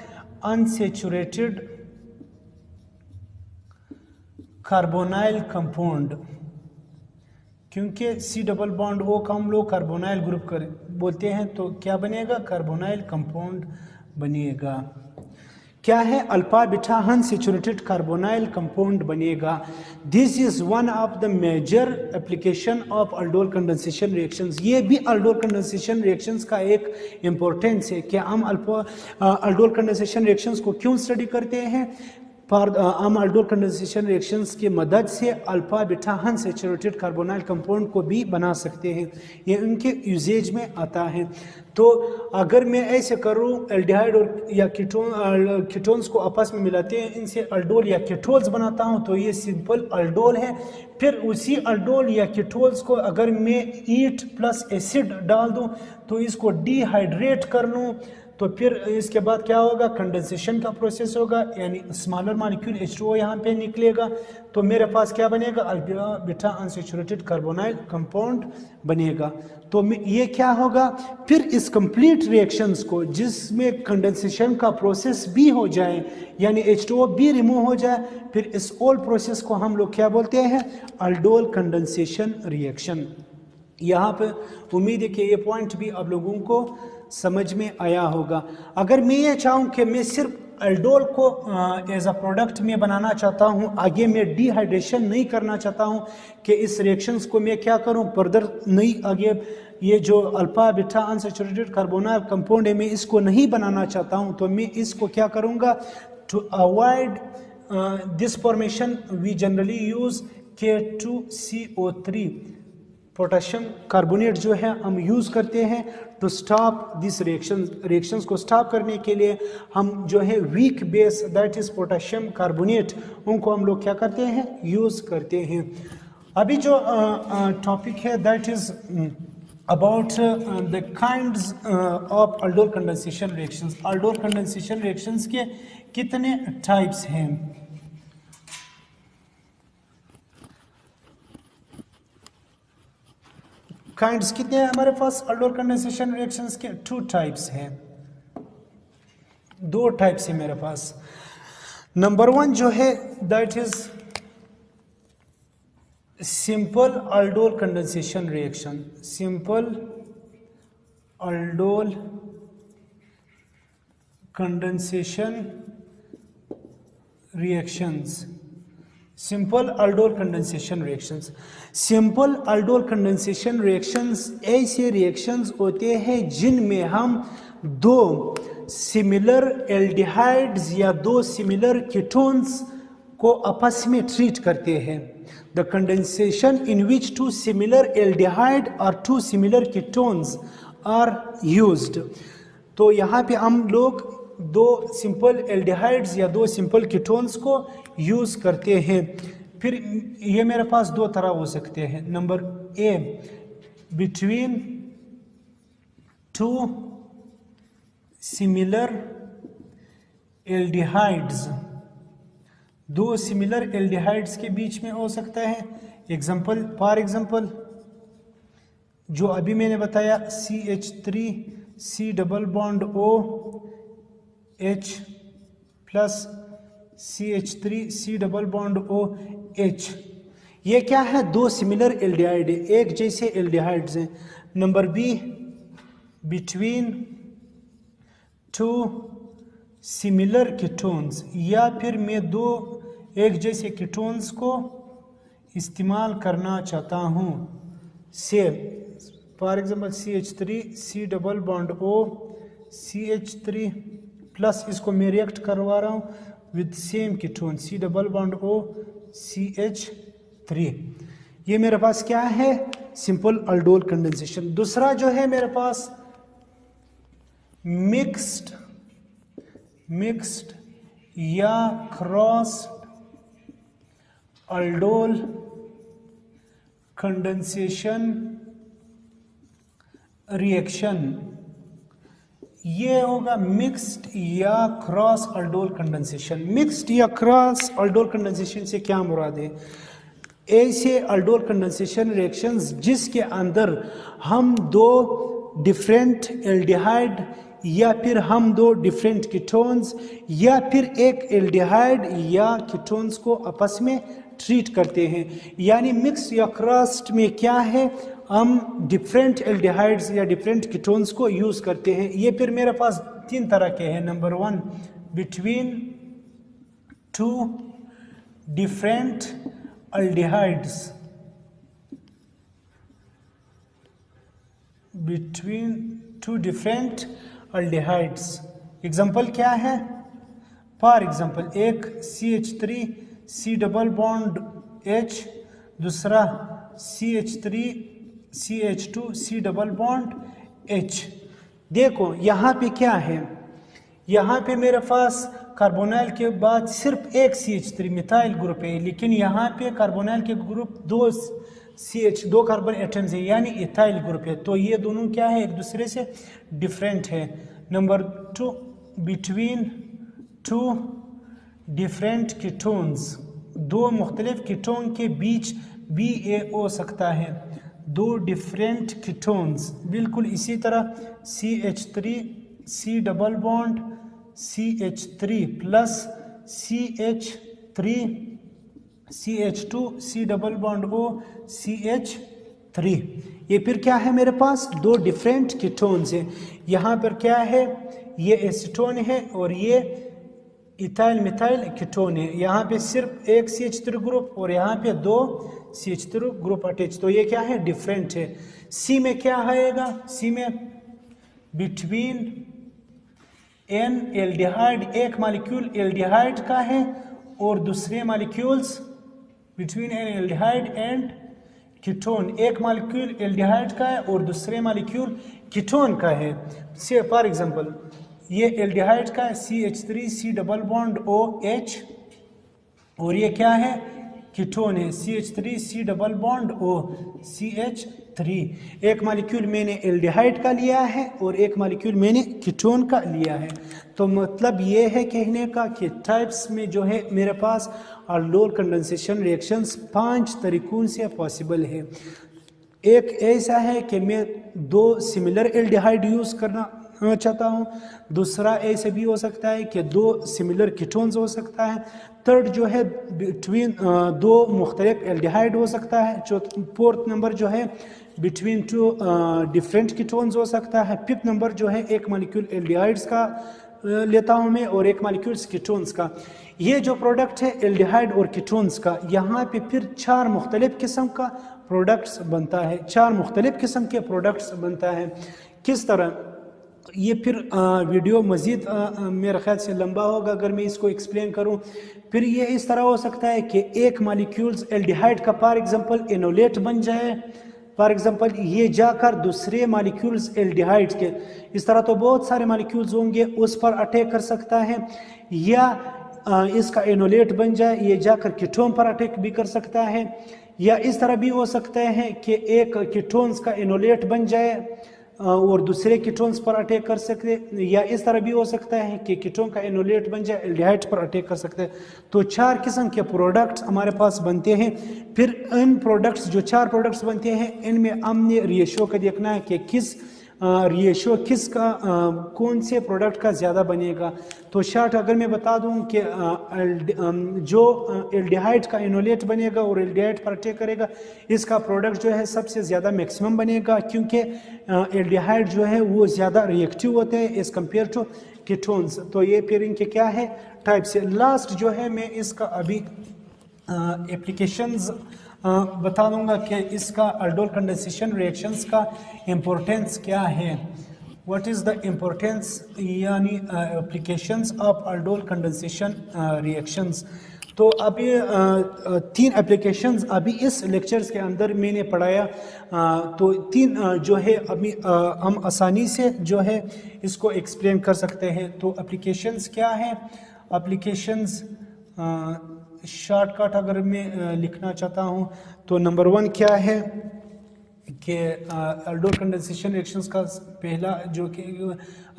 unsaturated carbonyl compound, क्योंकि C डबल बॉन्ड O का हम लोग कार्बोनाइल ग्रुप कर बोलते हैं, तो क्या बनेगा? कार्बोनाइल कंपाउंड बनेगा। क्या है? Alpha beta unsaturated carbonyl compound बनेगा। This is one of the major application of aldol condensation reactions. ये भी अल्डोल कंडेंसेशन रिएक्शंस का एक इम्पोर्टेंस है कि हम अल्डोल कंडेंसेशन रिएक्शंस को क्यों स्टडी करते हैं। हम अल्डोल कंडेंसेशन रिएक्शंस की मदद से alpha beta unsaturated carbonyl compound को भी बना सकते हैं, ये उनके यूजेज में आता है। तो अगर मैं ऐसे करूं, एल्डिहाइड और या कीटोन्स को आपस में मिलाते हैं, इनसे अल्डोल या कीटोल्स बनाता हूं, तो ये सिंपल अल्डोल है। फिर उसी अल्डोल या कीटोल्स को अगर मैं ईट प्लस एसिड डाल दूं, तो इसको डिहाइड्रेट कर लूं, तो फिर इसके बाद क्या होगा? कंडेंसेशन का प्रोसेस होगा, यानी स्मॉलर मॉलिक्यूल H2O यहाँ पे निकलेगा, तो मेरे पास क्या बनेगा? Alpha beta unsaturated carbonyl compound बनेगा। तो ये क्या होगा? फिर इस कंप्लीट रिएक्शंस को, जिसमें कंडेंसेशन का प्रोसेस भी हो जाए, यानी H2O भी रिमूव हो जाए, फिर इस ऑल प्रोसेस को हम लोग क्या बोलते हैं? Aldol condensation reaction. यहाँ पे उम्मीद है कि ये पॉइंट भी आप लोगों को समझ में आया होगा। अगर मैं ये चाहूँ कि मैं सिर्फ अल्डोल को एज अ प्रोडक्ट में बनाना चाहता हूँ, आगे मैं डिहाइड्रेशन नहीं करना चाहता हूँ कि इस रिएक्शंस को मैं क्या करूँ, फर्दर नहीं, आगे ये जो alpha beta unsaturated carbonyl compound है, मैं इसको नहीं बनाना चाहता हूँ, तो मैं इसको क्या करूँगा? To avoid this formation we generally use K2CO3 potassium carbonate जो है हम यूज़ करते हैं टू स्टॉप दिस रिएक्शंस को स्टॉप करने के लिए हम जो है weak base that is potassium carbonate, उनको हम लोग क्या करते हैं? यूज़ करते हैं। अभी जो टॉपिक है that is about the kinds of aldol condensation reactions. Aldol condensation reactions के कितने टाइप्स हैं? काइंड्स कितने हैं हमारे पास? अल्डोल कंडेंसेशन रिएक्शंस के 2 टाइप्स हैं, 2 टाइप्स है मेरे पास। नंबर 1 जो है that is simple aldol condensation reaction. Simple aldol condensation reactions. Simple aldol condensation reactions. Simple aldol condensation reactions ऐसे रिएक्शंस होते हैं जिनमें हम 2 सिमिलर एल्डिहाइड्स या 2 सिमिलर कीटोन्स को आपस में ट्रीट करते हैं। The condensation in which 2 similar aldehyde और 2 सिमिलर कीटोन्स आर यूज्ड। तो यहाँ पे हम लोग 2 सिंपल एल्डिहाइड्स या 2 सिंपल कीटोन्स को यूज करते हैं। फिर ये मेरे पास 2 तरह हो सकते हैं। Number A, between 2 similar aldehydes, 2 similar aldehydes के बीच में हो सकता है। एग्जाम्पल, फॉर एग्जाम्पल जो अभी मैंने बताया CH3 C double bond O H plus CH3 C double bond O H, ये क्या है? 2 सिमिलर एल्डिहाइड है, एक जैसे एल्डिहाइड्स हैं। Number B, between 2 similar ketones, या फिर मैं 2 एक जैसे कीटोन्स को इस्तेमाल करना चाहता हूँ। से for example CH3 C double bond O CH3 plus, इसको मैं रिएक्ट करवा रहा हूँ with same ketone C double bond O CH3। ये मेरे पास क्या है? Simple aldol condensation. दूसरा जो है मेरे पास मिक्स्ड या क्रॉस अल्डोल कंडेंसेशन रिएक्शन। ये होगा मिक्स्ड या क्रॉस अल्डोल कंडेंसेशन। मिक्स्ड या क्रॉस अल्डोल कंडेंसेशन से क्या मुराद है? ऐसे अल्डोल कंडेंसेशन रिएक्शंस जिसके अंदर हम 2 डिफरेंट एल्डिहाइड या फिर हम 2 डिफरेंट कीटोन्स या फिर एक एल्डिहाइड या कीटोन्स को आपस में ट्रीट करते हैं। यानी मिक्स या क्रॉस्ड में क्या है, हम डिफरेंट एल्डिहाइड्स या डिफरेंट कीटोन्स को यूज करते हैं। ये फिर मेरे पास 3 तरह के हैं। Number 1, between 2 different aldehydes, between 2 different aldehydes. Example क्या है? फॉर एग्जाम्पल एक CH3 C double bond H, दूसरा CH3 CH2 C double bond H। देखो यहाँ पे क्या है, यहाँ पे मेरे पास कार्बोनाइल के बाद सिर्फ एक CH3 मिथाइल ग्रुप है, लेकिन यहाँ पे कार्बोनाइल के ग्रुप 2 कार्बन एटम्स है, यानी इथाइल ग्रुप है। तो ये दोनों क्या है, एक दूसरे से डिफरेंट है। नंबर 2, बिटवीन 2 डिफरेंट कीटोन्स, 2 मुख्तलिफ कीटोन के बीच BA हो सकता है। 2 डिफरेंट कीटोन्स, बिल्कुल इसी तरह CH3 C double bond CH3 plus CH3 CH2 C double bond O CH3। ये फिर क्या है, मेरे पास 2 डिफरेंट कीटोन्स हैं। यहाँ पर क्या है, ये एसीटोन है और ये इथाइल मिथाइल कीटोन है। यहाँ पे सिर्फ एक CH3 ग्रुप और यहाँ पे 2 CH3 ग्रुप अटैच। तो ये क्या है, डिफरेंट है। सी में क्या आएगा, सी में बिटवीन एन एल्डिहाइड, एक मॉलिक्यूल एल्डिहाइड का है और दूसरे molecules between N aldehyde and ketone, एक मॉलिक्यूल एल्डिहाइड का है और दूसरे मॉलिक्यूल कीटोन का है। से फॉर एग्जांपल ये एल्डिहाइड का है CH3 C double bond OH और ये क्या है, कीटोन है CH3 C double bond O CH3। एक मॉलिक्यूल मैंने एल्डिहाइड का लिया है और एक मॉलिक्यूल मैंने कीटोन का लिया है। तो मतलब ये है कहने का कि टाइप्स में जो है मेरे पास aldol कंडेंसेशन रिएक्शंस 5 तरीकों से पॉसिबल है। एक ऐसा है कि मैं 2 सिमिलर एल्डिहाइड यूज करना चाहता हूँ, दूसरा ऐसे भी हो सकता है कि 2 सिमिलर कीटोन्स हो सकता है, थर्ड जो है बिटवीन 2 मुख्तलिफ एल्डिहाइड हो सकता है, फोर्थ नंबर जो है बिटवीन 2 डिफरेंट कीटोन्स हो सकता है, फिफ्थ नंबर जो है एक मॉलिक्यूल एल्डिहाइड्स का लेता हूँ मैं और एक मॉलिक्यूल्स कीटोन्स का। ये जो प्रोडक्ट है एल्डिहाइड और कीटोन्स का, यहाँ पे फिर 4 मुख्तलिफ किस्म का प्रोडक्ट्स बनता है, 4 मुख्तलिफ किस्म के प्रोडक्ट्स बनता है। किस तरह, ये फिर वीडियो मज़ीद मेरे ख्याल से लंबा होगा अगर मैं इसको एक्सप्लेन करूं। फिर ये इस तरह हो सकता है कि एक मॉलिक्यूल्स एल्डिहाइड का फॉर एग्जांपल एनोलेट बन जाए, फॉर एग्जांपल ये जाकर दूसरे मॉलिक्यूल्स एल्डिहाइड के, इस तरह तो बहुत सारे मॉलिक्यूल्स होंगे, उस पर अटैक कर सकता है, या इसका एनोलेट बन जाए, ये जाकर कीटोन पर अटैक भी कर सकता है, या इस तरह भी हो सकता है कि एक कीटोन्स का एनोलेट बन जाए और दूसरे कीटोन्स पर अटैक कर सकते, या इस तरह भी हो सकता है कि कीटोन का एनोलेट बन जाए एल्डिहाइड पर अटैक कर सकते हैं। तो 4 किस्म के प्रोडक्ट्स हमारे पास बनते हैं। फिर इन प्रोडक्ट्स, जो 4 प्रोडक्ट्स बनते हैं, इनमें हमने रेशियो का देखना है कि किस रेशियो किसका कौन से प्रोडक्ट का ज़्यादा बनेगा। तो शॉर्ट अगर मैं बता दूं कि जो एल्डिहाइड का एनोलेट बनेगा और एल्डिहाइड पर अटैक करेगा, इसका प्रोडक्ट जो है सबसे ज़्यादा मैक्सिमम बनेगा, क्योंकि एल्डिहाइड जो है वो ज़्यादा रिएक्टिव होते हैं एज़ कम्पेयर टू कीटोन्स। तो ये फिर इनके क्या है, टाइप से। लास्ट जो है मैं इसका अभी एप्लीकेशंस बता दूंगा कि इसका aldol कंडेंसेशन रिएक्शंस का इम्पोर्टेंस क्या है। व्हाट इज़ द इम्पोर्टेंस, यानी applications of aldol condensation reactions. तो अभी 3 एप्लीकेशंस अभी इस लेक्चर्स के अंदर मैंने पढ़ाया, तो 3 जो है अभी हम आसानी से जो है इसको एक्सप्लेन कर सकते हैं। तो एप्लीकेशंस क्या है, एप्लीकेशंस शॉर्टकट अगर मैं लिखना चाहता हूँ तो नंबर 1 क्या है कि aldol कंडेंसेशन रिएक्शंस का पहला जो कि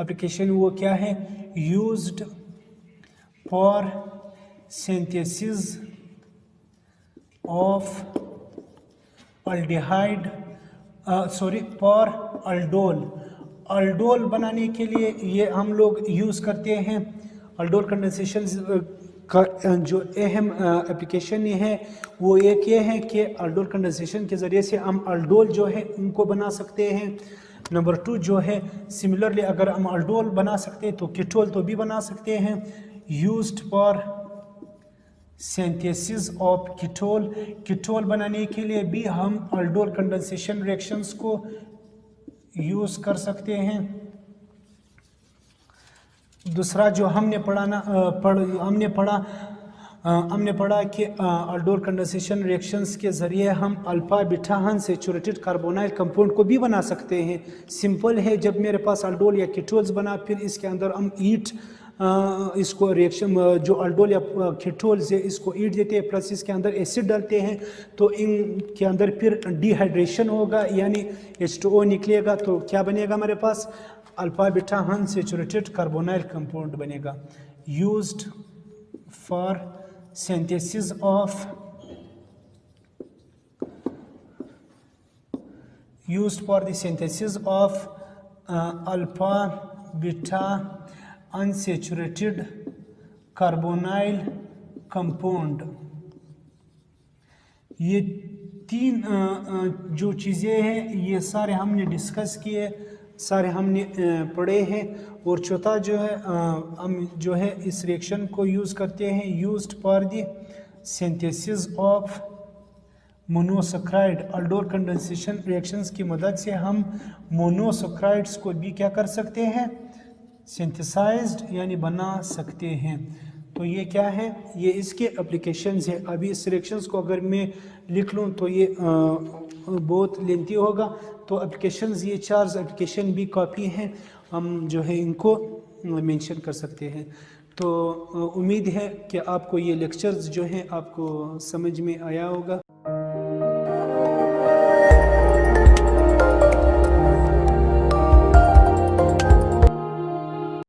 एप्लीकेशन वो क्या है, used for synthesis of aldehyde, for aldol बनाने के लिए ये हम लोग यूज़ करते हैं। aldol कंडेंसेशन का जो अहम एप्लीकेशन ये है वो एक ये है कि अल्डोल कंडेंसेशन के ज़रिए से हम अल्डोल जो है उनको बना सकते हैं। नंबर 2 जो है सिमिलरली अगर हम अल्डोल बना सकते हैं तो कीटोल तो भी बना सकते हैं। Used for synthesis of ketol, ketol बनाने के लिए भी हम अल्डोल कंडेंसेशन रिएक्शंस को यूज़ कर सकते हैं। दूसरा जो हमने पढ़ा कि अल्डोल कंडेंसेशन रिएक्शंस के ज़रिए हम alpha beta unsaturated carbonyl compound को भी बना सकते हैं। सिंपल है, जब मेरे पास अल्डोल या कीटोल्स बना फिर इसके अंदर हम ईट इसको रिएक्शन जो अल्डोल या कीटोल्स है इसको ईट देते हैं प्लस इसके अंदर एसिड डालते हैं तो इनके अंदर फिर डिहाइड्रेशन होगा यानी H2O निकलेगा तो क्या बनेगा हमारे पास alpha beta unsaturated carbonyl compound बनेगा। Used for synthesis of alpha beta unsaturated carbonyl compound. ये तीन जो चीज़ें हैं ये सारे हमने डिस्कस किए, सारे हमने पढ़े हैं। और चौथा जो है हम जो है इस रिएक्शन को यूज़ करते हैं used for the synthesis of monosaccharide. Aldol condensation reactions की मदद से हम मोनोसैकेराइड्स को भी क्या कर सकते हैं सिंथेसाइज्ड यानी बना सकते हैं। तो ये क्या है, ये इसके एप्लीकेशंस है। अभी इस रिएक्शंस को अगर मैं लिख लूँ तो ये बहुत लेंथी होगा, तो एप्लीकेशंस ये 4 एप्लीकेशन भी काफ़ी हैं, हम जो है इनको मेंशन कर सकते हैं। तो उम्मीद है कि आपको ये लेक्चर्स जो हैं आपको समझ में आया होगा।